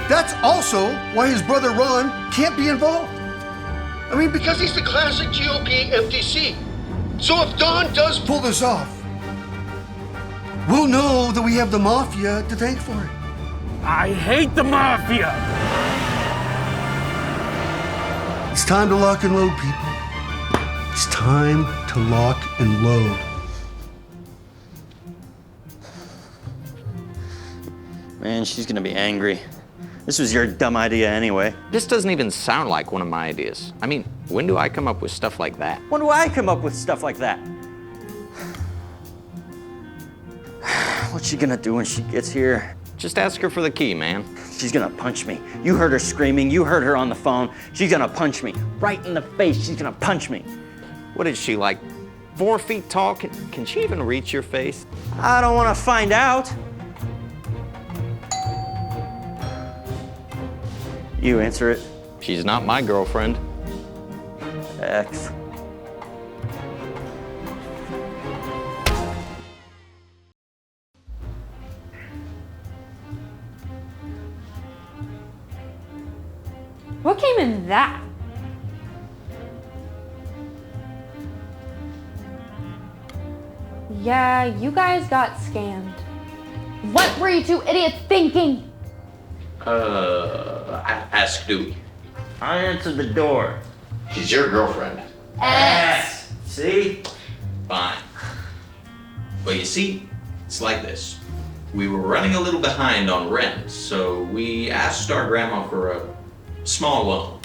That's also why his brother Ron can't be involved. I mean, because he's the classic GOP MTC. So if Don does pull this off, we'll know that we have the mafia to thank for it. I hate the mafia. It's time to lock and load, people. It's time to lock and load. Man, she's gonna be angry. This was your dumb idea anyway. This doesn't even sound like one of my ideas. I mean, when do I come up with stuff like that? When do I come up with stuff like that? What's she gonna do when she gets here? Just ask her for the key, man. She's gonna punch me. You heard her screaming. You heard her on the phone. She's gonna punch me. Right in the face. She's gonna punch me. What is she, like 4 feet tall? Can she even reach your face? I don't wanna find out. You answer it. She's not my girlfriend. X. What came in that? Yeah, you guys got scammed. What were you two idiots thinking? Ask Dewey. I answered the door. She's your girlfriend. X. See? Fine. Well, you see, it's like this. We were running a little behind on rent, so we asked our grandma for a small loan.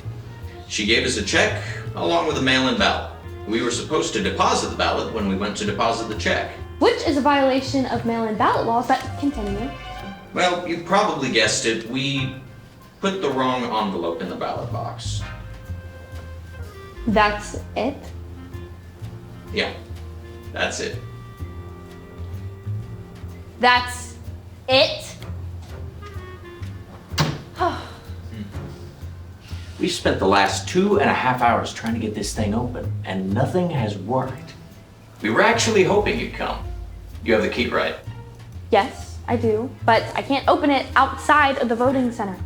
She gave us a check along with a mail-in ballot. We were supposed to deposit the ballot when we went to deposit the check. Which is a violation of mail-in ballot laws, but continue. Well, you probably guessed it. We put the wrong envelope in the ballot box. That's it? Yeah, that's it. That's it? We spent the last 2.5 hours trying to get this thing open, and nothing has worked. We were actually hoping you'd come. You have the key, right? Yes, I do, but I can't open it outside of the voting center.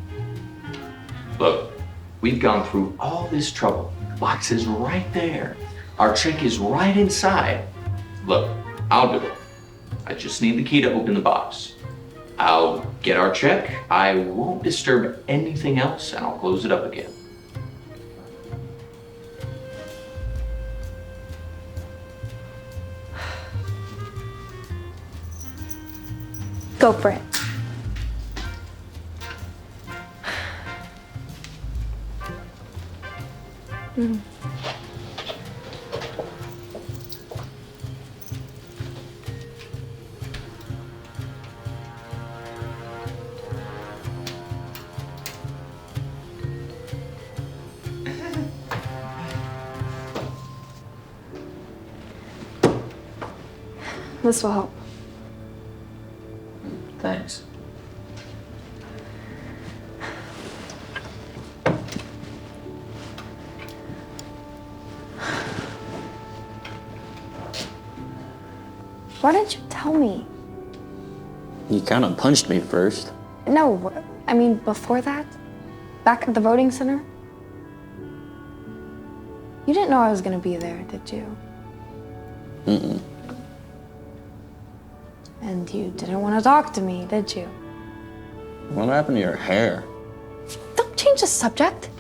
Look, we've gone through all this trouble. The box is right there. Our check is right inside. Look, I'll do it. I just need the key to open the box. I'll get our check. I won't disturb anything else, and I'll close it up again. Go for it. This will help. Thanks. Why didn't you tell me? You kind of punched me first. No, I mean before that? Back at the voting center? You didn't know I was gonna be there, did you? Mm-mm. And you didn't want to talk to me, did you? What happened to your hair? Don't change the subject.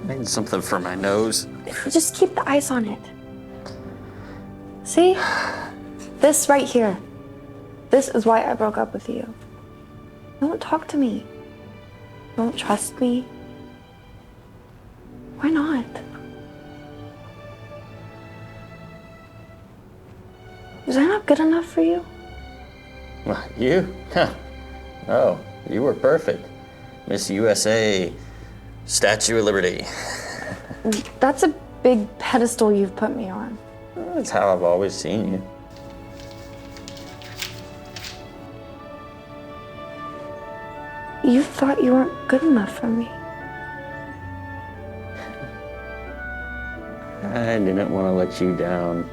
Made something for my nose. Just keep the ice on it. See? This right here. This is why I broke up with you. You don't talk to me. You don't trust me. Why not? Was I not good enough for you? You? Huh. Oh, you were perfect. Miss USA, Statue of Liberty. That's a big pedestal you've put me on. That's how I've always seen you. You thought you weren't good enough for me. I didn't want to let you down.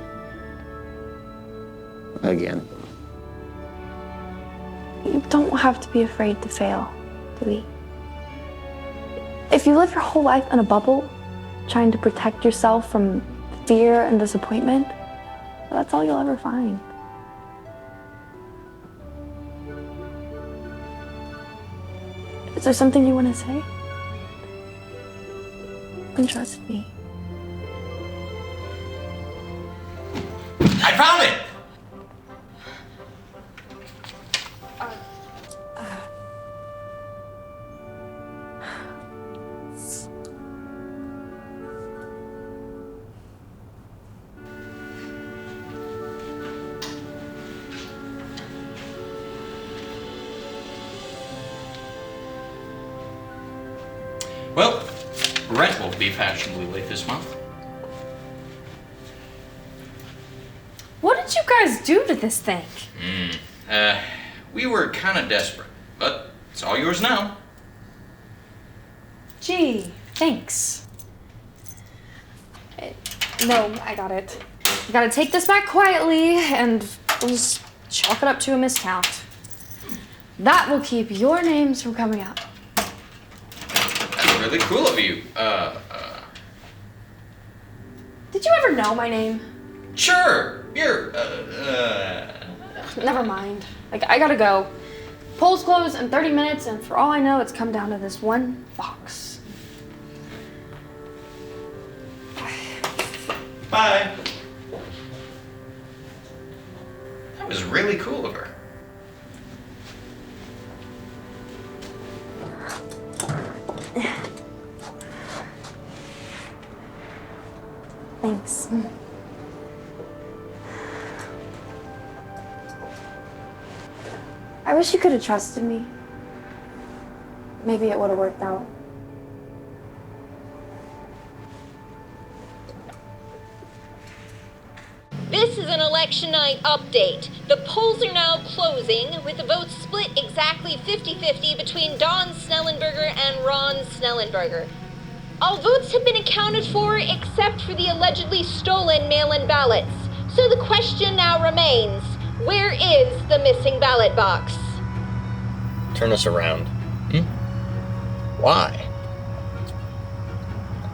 Again. You don't have to be afraid to fail, do we? If you live your whole life in a bubble, trying to protect yourself from fear and disappointment, that's all you'll ever find. Is there something you want to say? You can trust me. I found it! Well, rent will be fashionably late this month. What did you guys do to this thing? We were kind of desperate, but it's all yours now. Gee, thanks. No, I got it. You gotta take this back quietly and we'll just chalk it up to a miscount. That will keep your names from coming out. That's really cool of you. Did you ever know my name? Sure. You're, Never mind. Like, I gotta go. Polls close in 30 minutes, and for all I know, it's come down to this one box. Bye. That was really cool of her. Thanks. I wish you could have trusted me. Maybe it would have worked out. This is an election night update. The polls are now closing, with the votes split exactly 50-50 between Don Snellenberger and Ron Snellenberger. All votes have been accounted for except for the allegedly stolen mail-in ballots. So the question now remains, where is the missing ballot box? Turn us around. Why?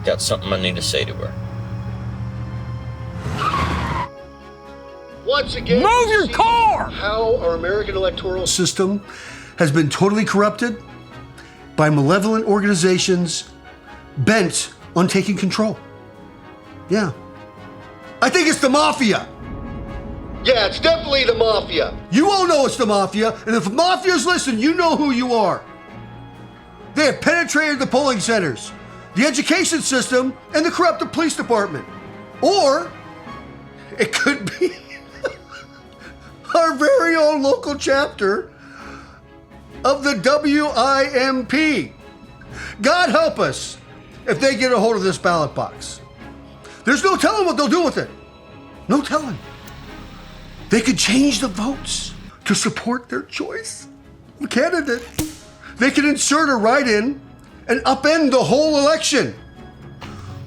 Got something I need to say to her. Once again, move your car! How our American electoral system has been totally corrupted by malevolent organizations bent on taking control. Yeah. I think it's the mafia. Yeah, it's definitely the mafia. You all know it's the mafia, and if mafias listen, you know who you are. They have penetrated the polling centers, the education system, and the corrupted police department. Or it could be our very own local chapter of the WIMP. God help us if they get a hold of this ballot box. There's no telling what they'll do with it. No telling. They could change the votes to support their choice of candidate. They could insert a write-in and upend the whole election.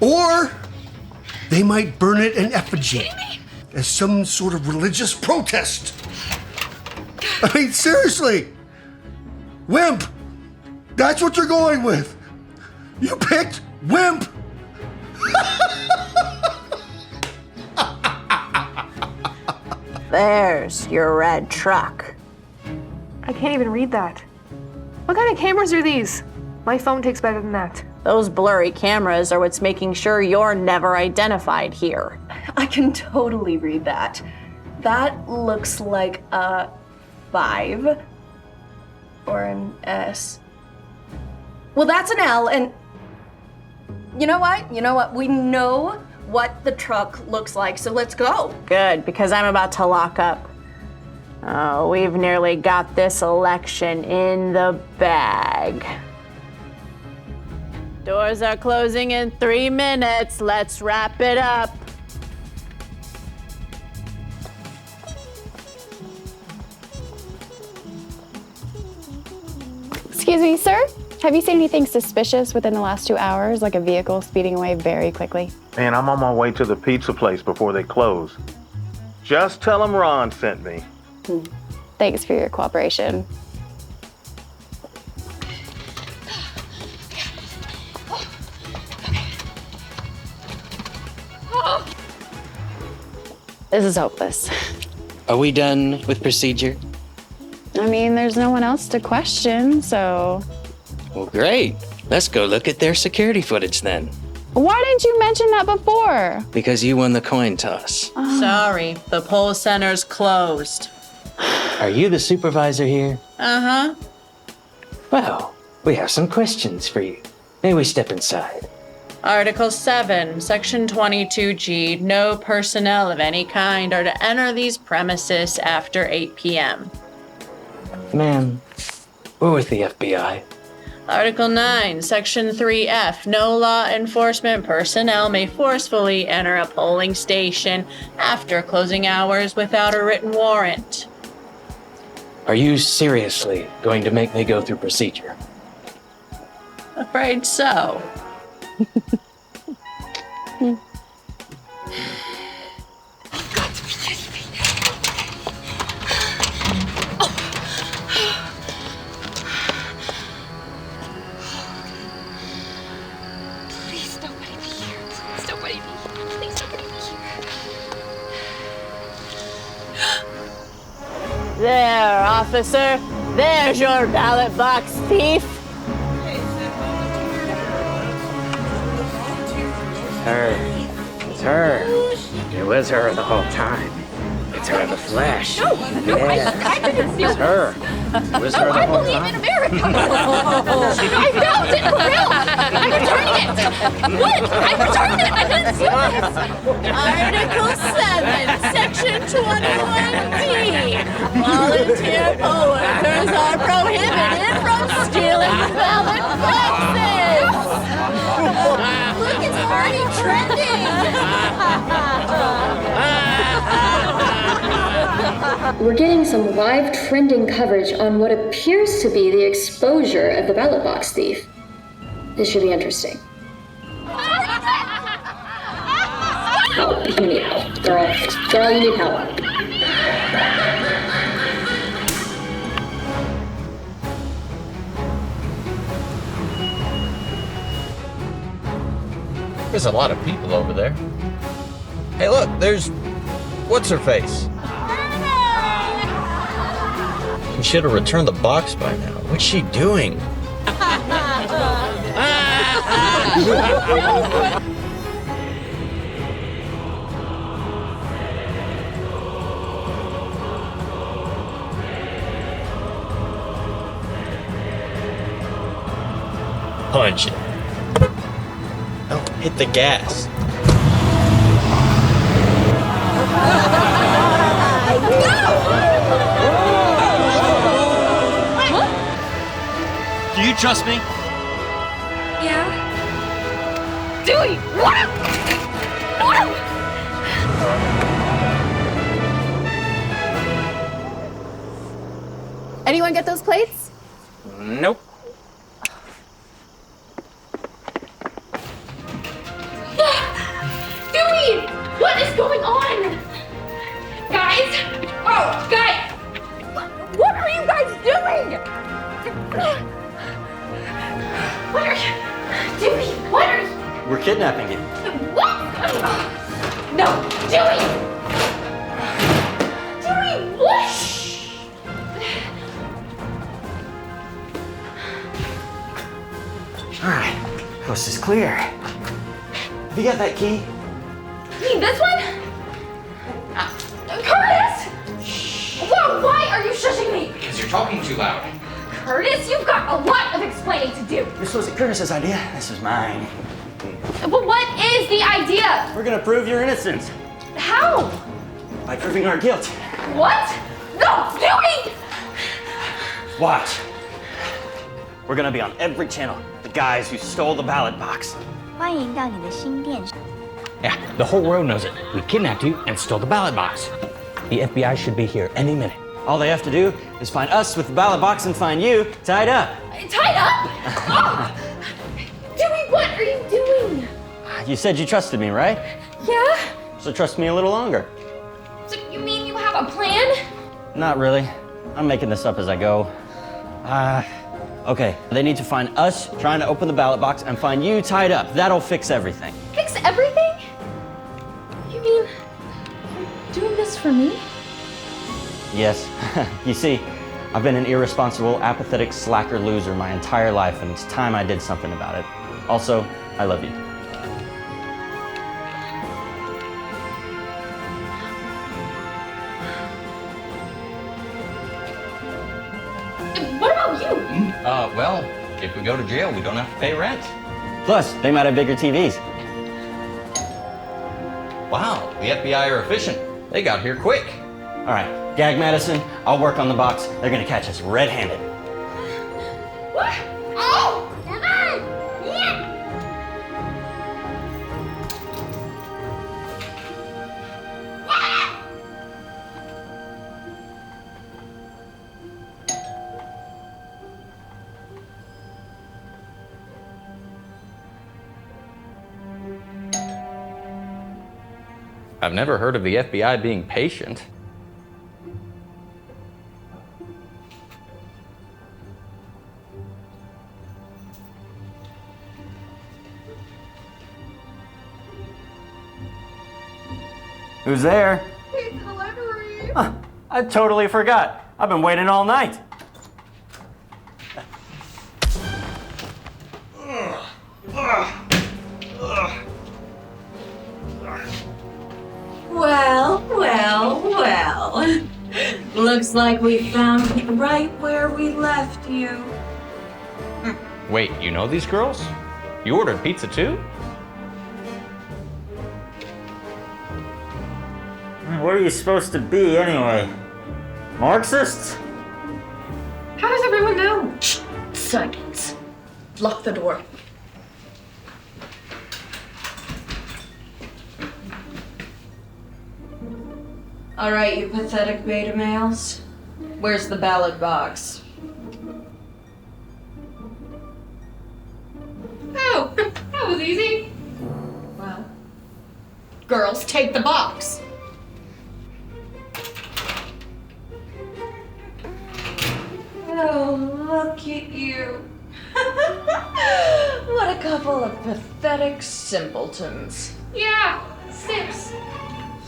Or they might burn it in effigy as some sort of religious protest. I mean, seriously. WIMP. That's what you're going with. You picked WIMP. There's your red truck. I can't even read that. What kind of cameras are these? My phone takes better than that. Those blurry cameras are what's making sure you're never identified here. I can totally read that. That looks like a 5 or an S. Well, that's an L, and you know what? We know what the truck looks like, so let's go. Good, because I'm about to lock up. Oh, we've nearly got this election in the bag. Doors are closing in 3 minutes. Let's wrap it up. Excuse me, sir? Have you seen anything suspicious within the last 2 hours, like a vehicle speeding away very quickly? Man, I'm on my way to the pizza place before they close. Just tell them Ron sent me. Thanks for your cooperation. This is hopeless. Are we done with procedure? I mean, there's no one else to question, so... Well, great. Let's go look at their security footage then. Why didn't you mention that before? Because you won the coin toss. Oh. Sorry, the poll center's closed. Are you the supervisor here? Uh-huh. Well, we have some questions for you. May we step inside? Article 7, Section 22G, no personnel of any kind are to enter these premises after 8 p.m. Ma'am, we're with the FBI. Article 9, Section 3F, no law enforcement personnel may forcefully enter a polling station after closing hours without a written warrant. Are you seriously going to make me go through procedure? Afraid so. Please, nobody be here. Please, nobody be here. Please, nobody be here. There, officer. There's your ballot box thief. Her. It's her. It was her the whole time. It's her in the flesh. No, Yeah. I didn't see It's her. It was her the I whole believe time. in America. I found it for real. I'm returning it. What? I returned it. I didn't see this. Article 7, Section 21D. Volunteer poll workers are prohibited from stealing ballot boxes. Look, it's already trending. We're getting some live trending coverage on what appears to be the exposure of the ballot box thief. This should be interesting. Help. You need help. Girl, you need help. There's a lot of people over there. Hey, look, there's... What's her face? She should have returned the box by now. What's she doing? Punch it. Don't hit the gas. What? Do you trust me? Yeah. Dewey, what? Anyone get those plates? Nope. Dewey, what is going on? Guys? Oh, guys! What are you guys doing? What are you... Dewey, what are you... We're kidnapping you. What? No, Dewey! Dewey, what? All right, Coast is clear. Have you got that key? You mean this one? Curtis! Whoa, why are you shushing me? Because you're talking too loud. Curtis, you've got a lot of explaining to do. This wasn't Curtis's idea. This was mine. But what is the idea? We're gonna prove your innocence How? by proving our guilt. What? No, doing! Watch. We're gonna be on every channel. The guys who stole the ballot box. 欢迎到你的新店。 Yeah, the whole world knows it. We kidnapped you and stole the ballot box. The FBI should be here any minute. All they have to do is find us with the ballot box and find you tied up. Tied up? Oh. Dewey, what are you doing? You said you trusted me, right? Yeah? So trust me a little longer. So you mean you have a plan? Not really. I'm making this up as I go. Okay, they need to find us trying to open the ballot box and find you tied up. That'll fix everything. Fix everything? You mean you're doing this for me? Yes. You see, I've been an irresponsible, apathetic, slacker loser my entire life, and it's time I did something about it. Also, I love you. What about you? Well, if we go to jail, we don't have to pay rent. Plus, they might have bigger TVs. Wow, the FBI are efficient. They got here quick. All right, gag Madison, I'll work on the box. They're gonna catch us red-handed. What? Oh! Yeah! I've never heard of the FBI being patient. Who's there? It's delivery. Huh, I totally forgot. I've been waiting all night. Well. Looks like we found you right where we left you. Wait, you know these girls? You ordered pizza too? What are you supposed to be anyway? Marxists? How does everyone know? Silence. Lock the door. All right, you pathetic beta males. Where's the ballot box? Oh, that was easy. Well, girls, take the box. Oh, look at you. What a couple of pathetic simpletons. Yeah, simps.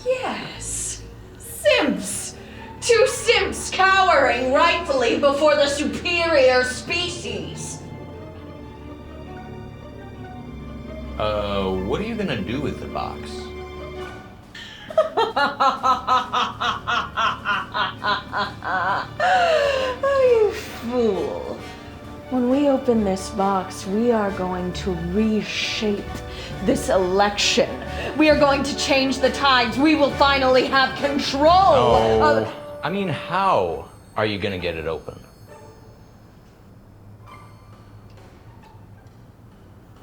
Yes, simps. Two simps cowering rightfully before the superior species. What are you gonna do with the box? Oh, you fool. When we open this box, we are going to reshape this election. We are going to change the tides. We will finally have control. Oh, I mean, how are you gonna get it open?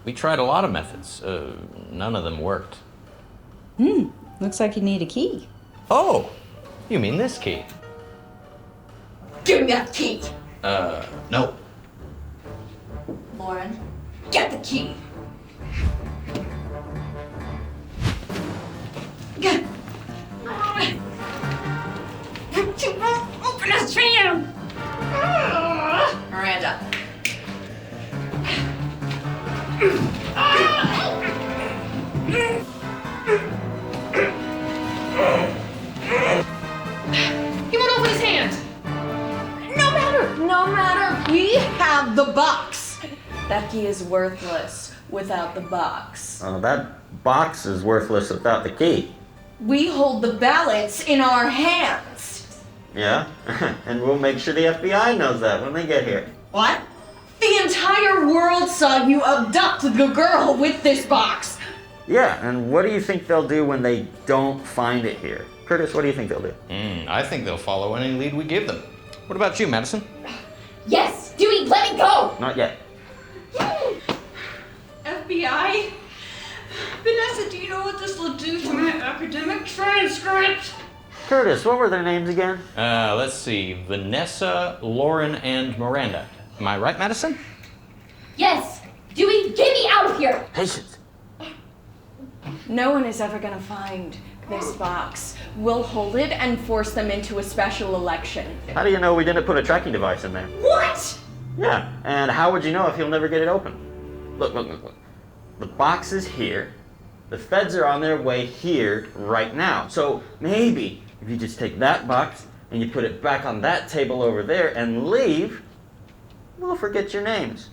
We tried a lot of methods. None of them worked. Looks like you need a key. Oh, you mean this key? Give me that key. No. Lauren, get the key. Get. You won't open this jam. Miranda. He won't open his hand. No matter, we have the box. That key is worthless. without the box. Oh, that box is worthless without the key. We hold the ballots in our hands. Yeah? And we'll make sure the FBI knows that when they get here. What? The entire world saw you abduct the girl with this box. Yeah, and what do you think they'll do when they don't find it here? Curtis, what do you think they'll do? I think they'll follow any lead we give them. What about you, Madison? Yes! Dewey, let me go! Not yet. FBI? Vanessa, do you know what this will do to my academic transcript? Curtis, what were their names again? Let's see. Vanessa, Lauren, and Miranda. Am I right, Madison? Yes! Dewey, get me out of here! Patience. No one is ever gonna find this box. We'll hold it and force them into a special election. How do you know we didn't put a tracking device in there? What? Yeah, and how would you know if you'll never get it open? Look. The box is here. The feds are on their way here right now. So maybe if you just take that box and you put it back on that table over there and leave, we'll forget your names.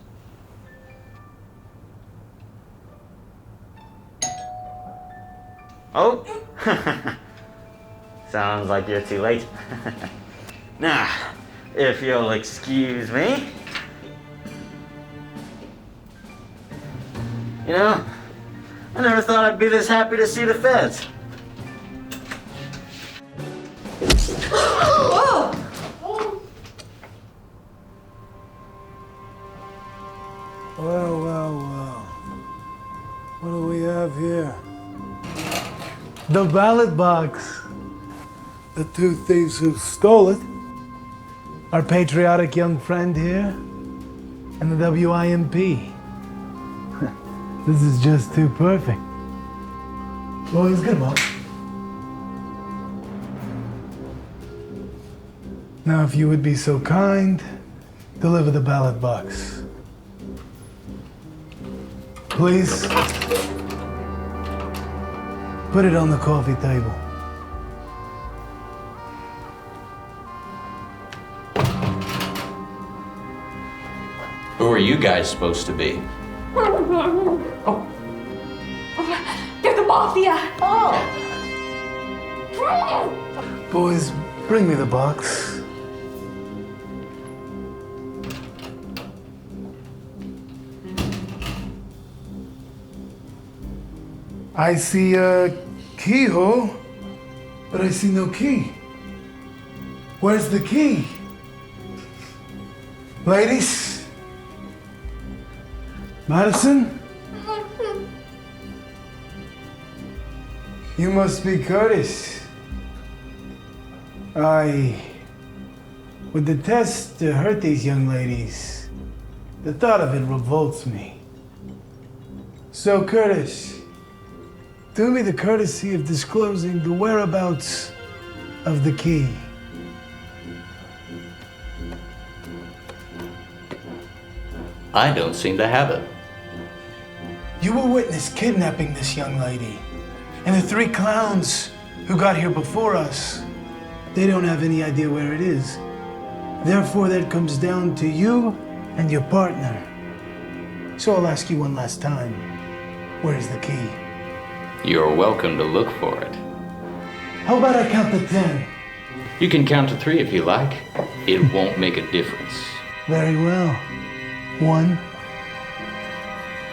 Oh, sounds like you're too late. Now, if you'll excuse me. You know, I never thought I'd be this happy to see the feds. Well. What do we have here? The ballot box. The two thieves who stole it. Our patriotic young friend here. And the WIMP. This is just too perfect. Boys, get 'em up. Now, if you would be so kind, deliver the ballot box. Please. Put it on the coffee table. Who are you guys supposed to be? Oh. They're the mafia! Oh! Boys, bring me the box. I see a keyhole, but I see no key. Where's the key? Ladies? Madison? You must be Curtis. I would detest to hurt these young ladies. The thought of it revolts me. So, Curtis, do me the courtesy of disclosing the whereabouts of the key. I don't seem to have it. You were witness kidnapping this young lady. And the three clowns who got here before us, they don't have any idea where it is. Therefore, that comes down to you and your partner. So I'll ask you one last time. Where's the key? You're welcome to look for it. How about I count to 10? You can count to 3 if you like. It won't make a difference. Very well. 1,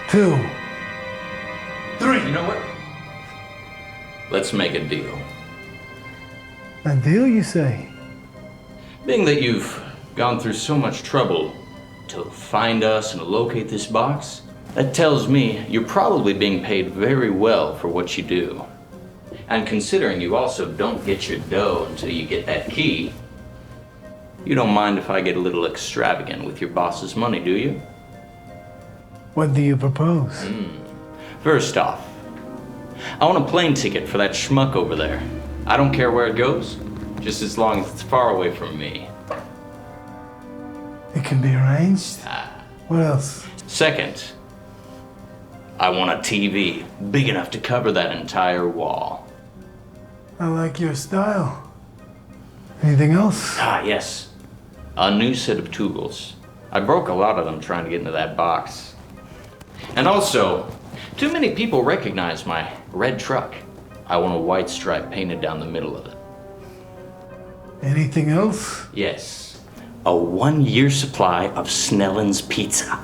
2, 3. You know what? Let's make a deal. A deal, you say? Being that you've gone through so much trouble to find us and to locate this box, that tells me you're probably being paid very well for what you do. And considering you also don't get your dough until you get that key, you don't mind if I get a little extravagant with your boss's money, do you? What do you propose? First off, I want a plane ticket for that schmuck over there. I don't care where it goes, just as long as it's far away from me. It can be arranged. What else? Second, I want a TV big enough to cover that entire wall. I like your style. Anything else? Yes. A new set of tools. I broke a lot of them trying to get into that box. And also, too many people recognize my red truck. I want a white stripe painted down the middle of it. Anything else? Yes. A 1-year supply of Snellen's pizza.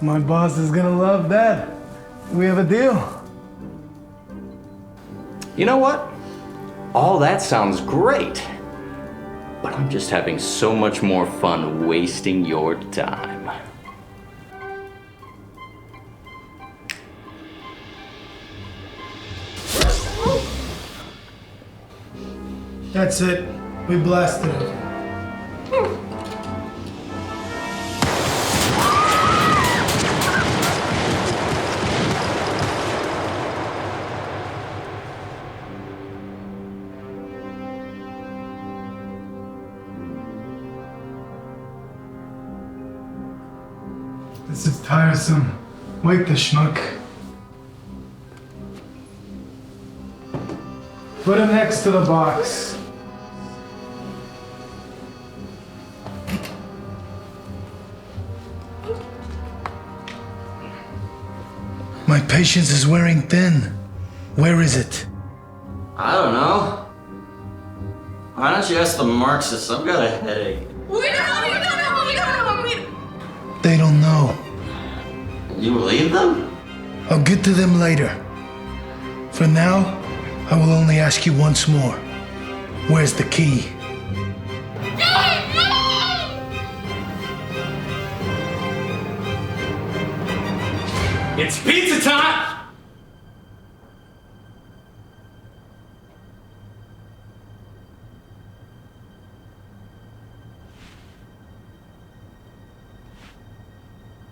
My boss is gonna love that. We have a deal. You know what? All that sounds great. But I'm just having so much more fun wasting your time. That's it. We blasted it. This is tiresome. Wake the schmuck. Put him next to the box. My patience is wearing thin. Where is it? I don't know. Why don't you ask the Marxists? I've got a headache. We don't know. They don't know. You believe them? I'll get to them later. For now, I will only ask you once more. Where's the key? It's pizza time!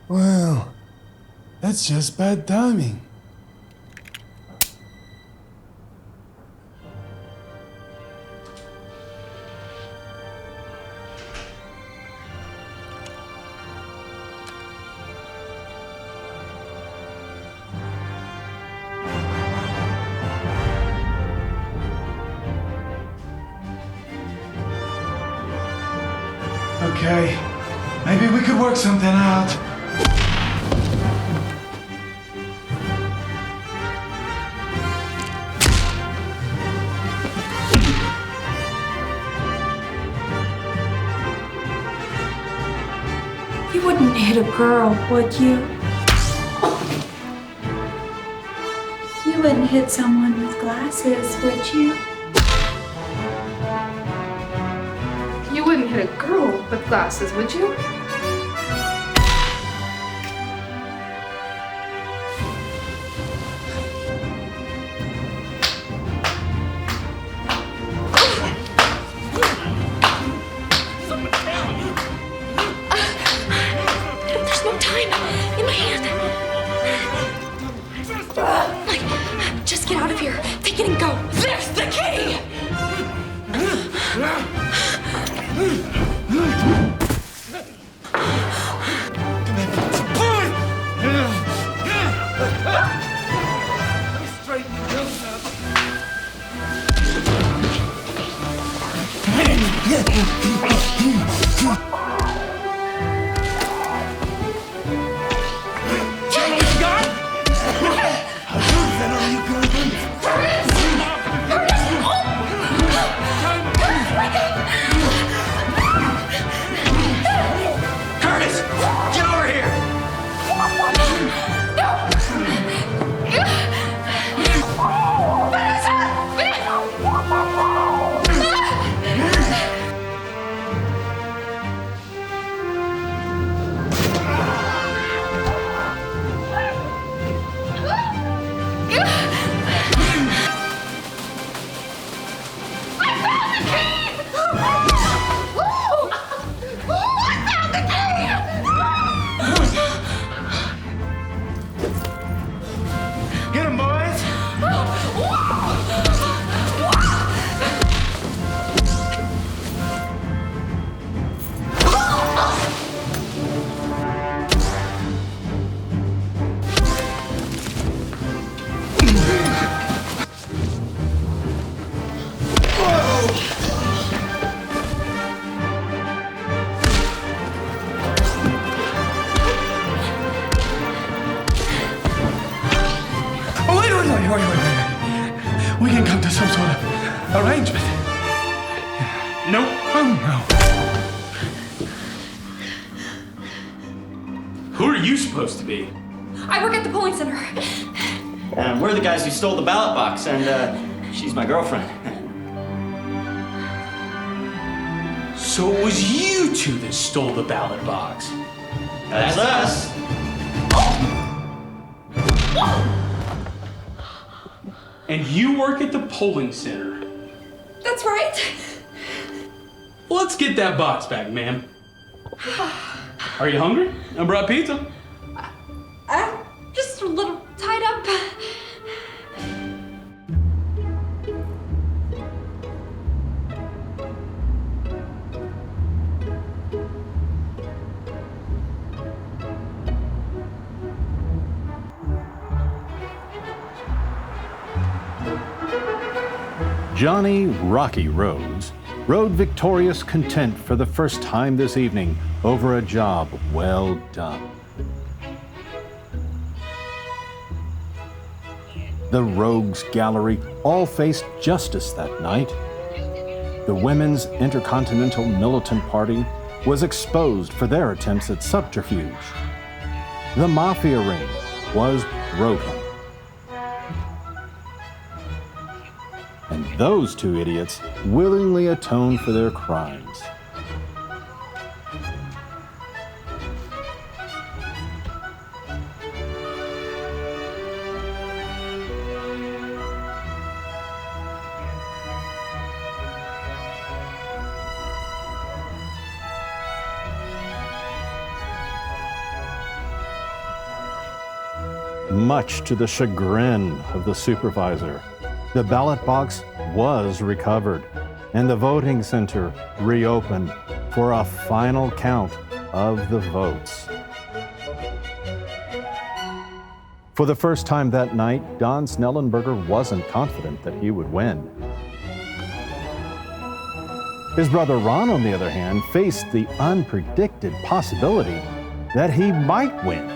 Well, that's just bad timing. Okay, maybe we could work something out. You wouldn't hit a girl, would you? You wouldn't hit someone with glasses, would you? You wouldn't hit a girl with glasses, would you? There's no time in my hand. Just get out of here. Take it and go. There's the key! Hurry We can come to some sort of arrangement. Nope. Oh, no. Who are you supposed to be? I work at the polling center. We're the guys who stole the ballot box, and she's my girlfriend. So it was you two that stole the ballot box. That's us. And you work at the polling center. That's right. Well, let's get that box back, ma'am. Are you hungry? I brought pizza. I'm just a little tied up. Johnny Rocky Rhodes rode victorious content for the first time this evening over a job well done. The Rogues Gallery all faced justice that night. The Women's Intercontinental Militant Party was exposed for their attempts at subterfuge. The Mafia ring was broken. And those two idiots willingly atoned for their crimes. Much to the chagrin of the supervisor, the ballot box was recovered and the voting center reopened for a final count of the votes. For the first time that night, Don Snellenberger wasn't confident that he would win. His brother Ron, on the other hand, faced the unpredicted possibility that he might win.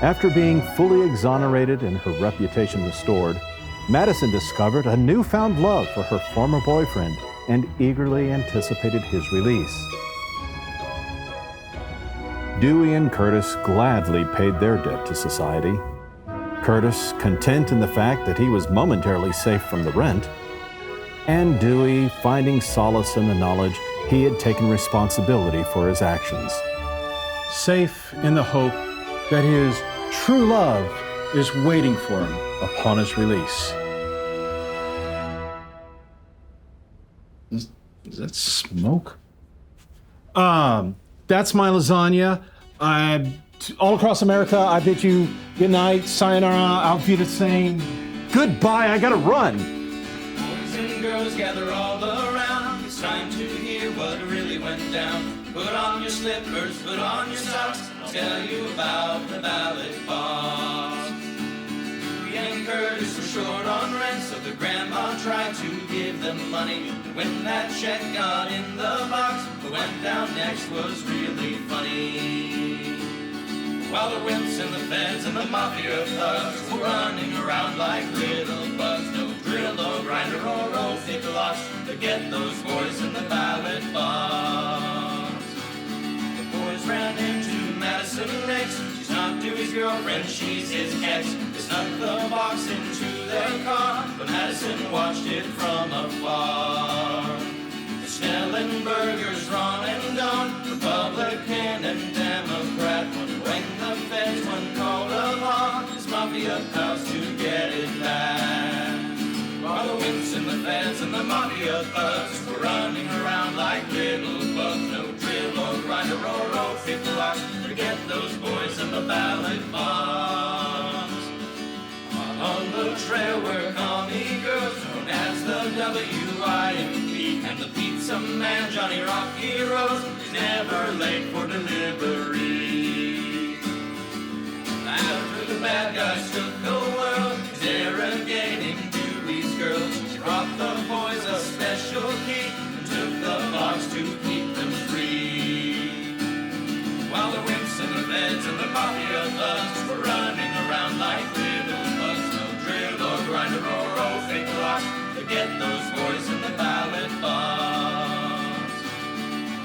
After being fully exonerated and her reputation restored, Madison discovered a newfound love for her former boyfriend and eagerly anticipated his release. Dewey and Curtis gladly paid their debt to society. Curtis content in the fact that he was momentarily safe from the rent, and Dewey finding solace in the knowledge he had taken responsibility for his actions. Safe in the hope that his true love is waiting for him upon his release. Is that smoke? That's my lasagna. All across America, I bid you good night, sayonara, auf Wiedersehen. Goodbye, I gotta run. Boys and girls gather all around. It's time to hear what really went down. Put on your slippers, put on your socks. I'll tell you about the ballot box. Dewey and Curtis were short on rent, so the grandma tried to give them money. When that check got in the box, what went down next was really funny. While the wimps and the feds and the mafia thugs were running around like little bugs, no drill or grinder or roll pick locks to get those boys in the ballot box. The boys ran into Madison next. She's not Dewey's girlfriend, she's his ex. They snuck the box into their car, but Madison watched it from afar. The Snellenbergers, Ron and Don, Republican and Democrat, wonder when the feds one called upon his mafia pals to get it back. While the wimps and the feds and the mafia thugs were running around like little bugs, no drill or grinder or roll pick locks to get those boys in the ballot box. On the trail were commie girls known as the WIMP, and the pizza man Johnny Rocky Rose is never late for delivery. After the bad guys took the world, he's interrogating Dewey's girls. She brought the boys a special key and took the box to keep them free. While the wimps and the feds and the mafia thugs were running around like little bugs, no drill or grinder or roll to get those boys in the ballot box.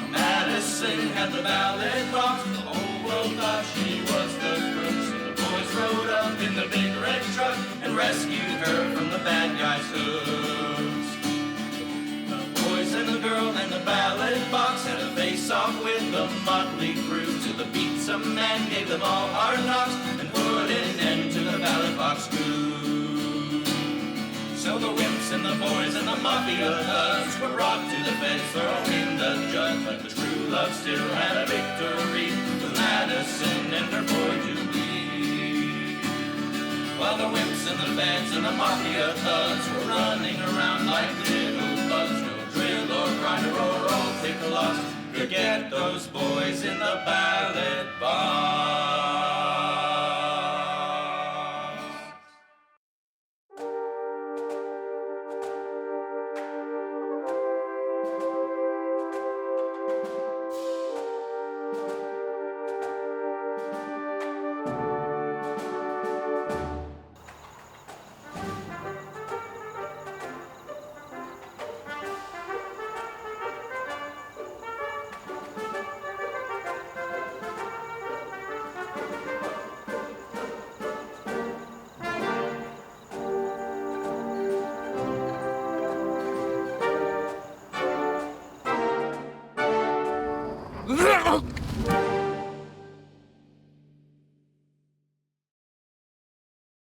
Madison had the ballot box, the whole world thought she was the crook. So the boys rode up in the big red truck and rescued her from the bad guys' hooks. The boys and the girl and the ballot box had a face-off with the motley crew. To the beat, some man gave them all hard knocks and put an end to the ballot box crew. So the wimps and the boys and the mafia thugs were brought to the feds, thrown in the judge, but the true love still had a victory with Madison and her boy Julie. While the wimps and the feds and the mafia thugs were running around like little bugs, no drill or grinder or old pick-a-loss could get those boys in the ballot box.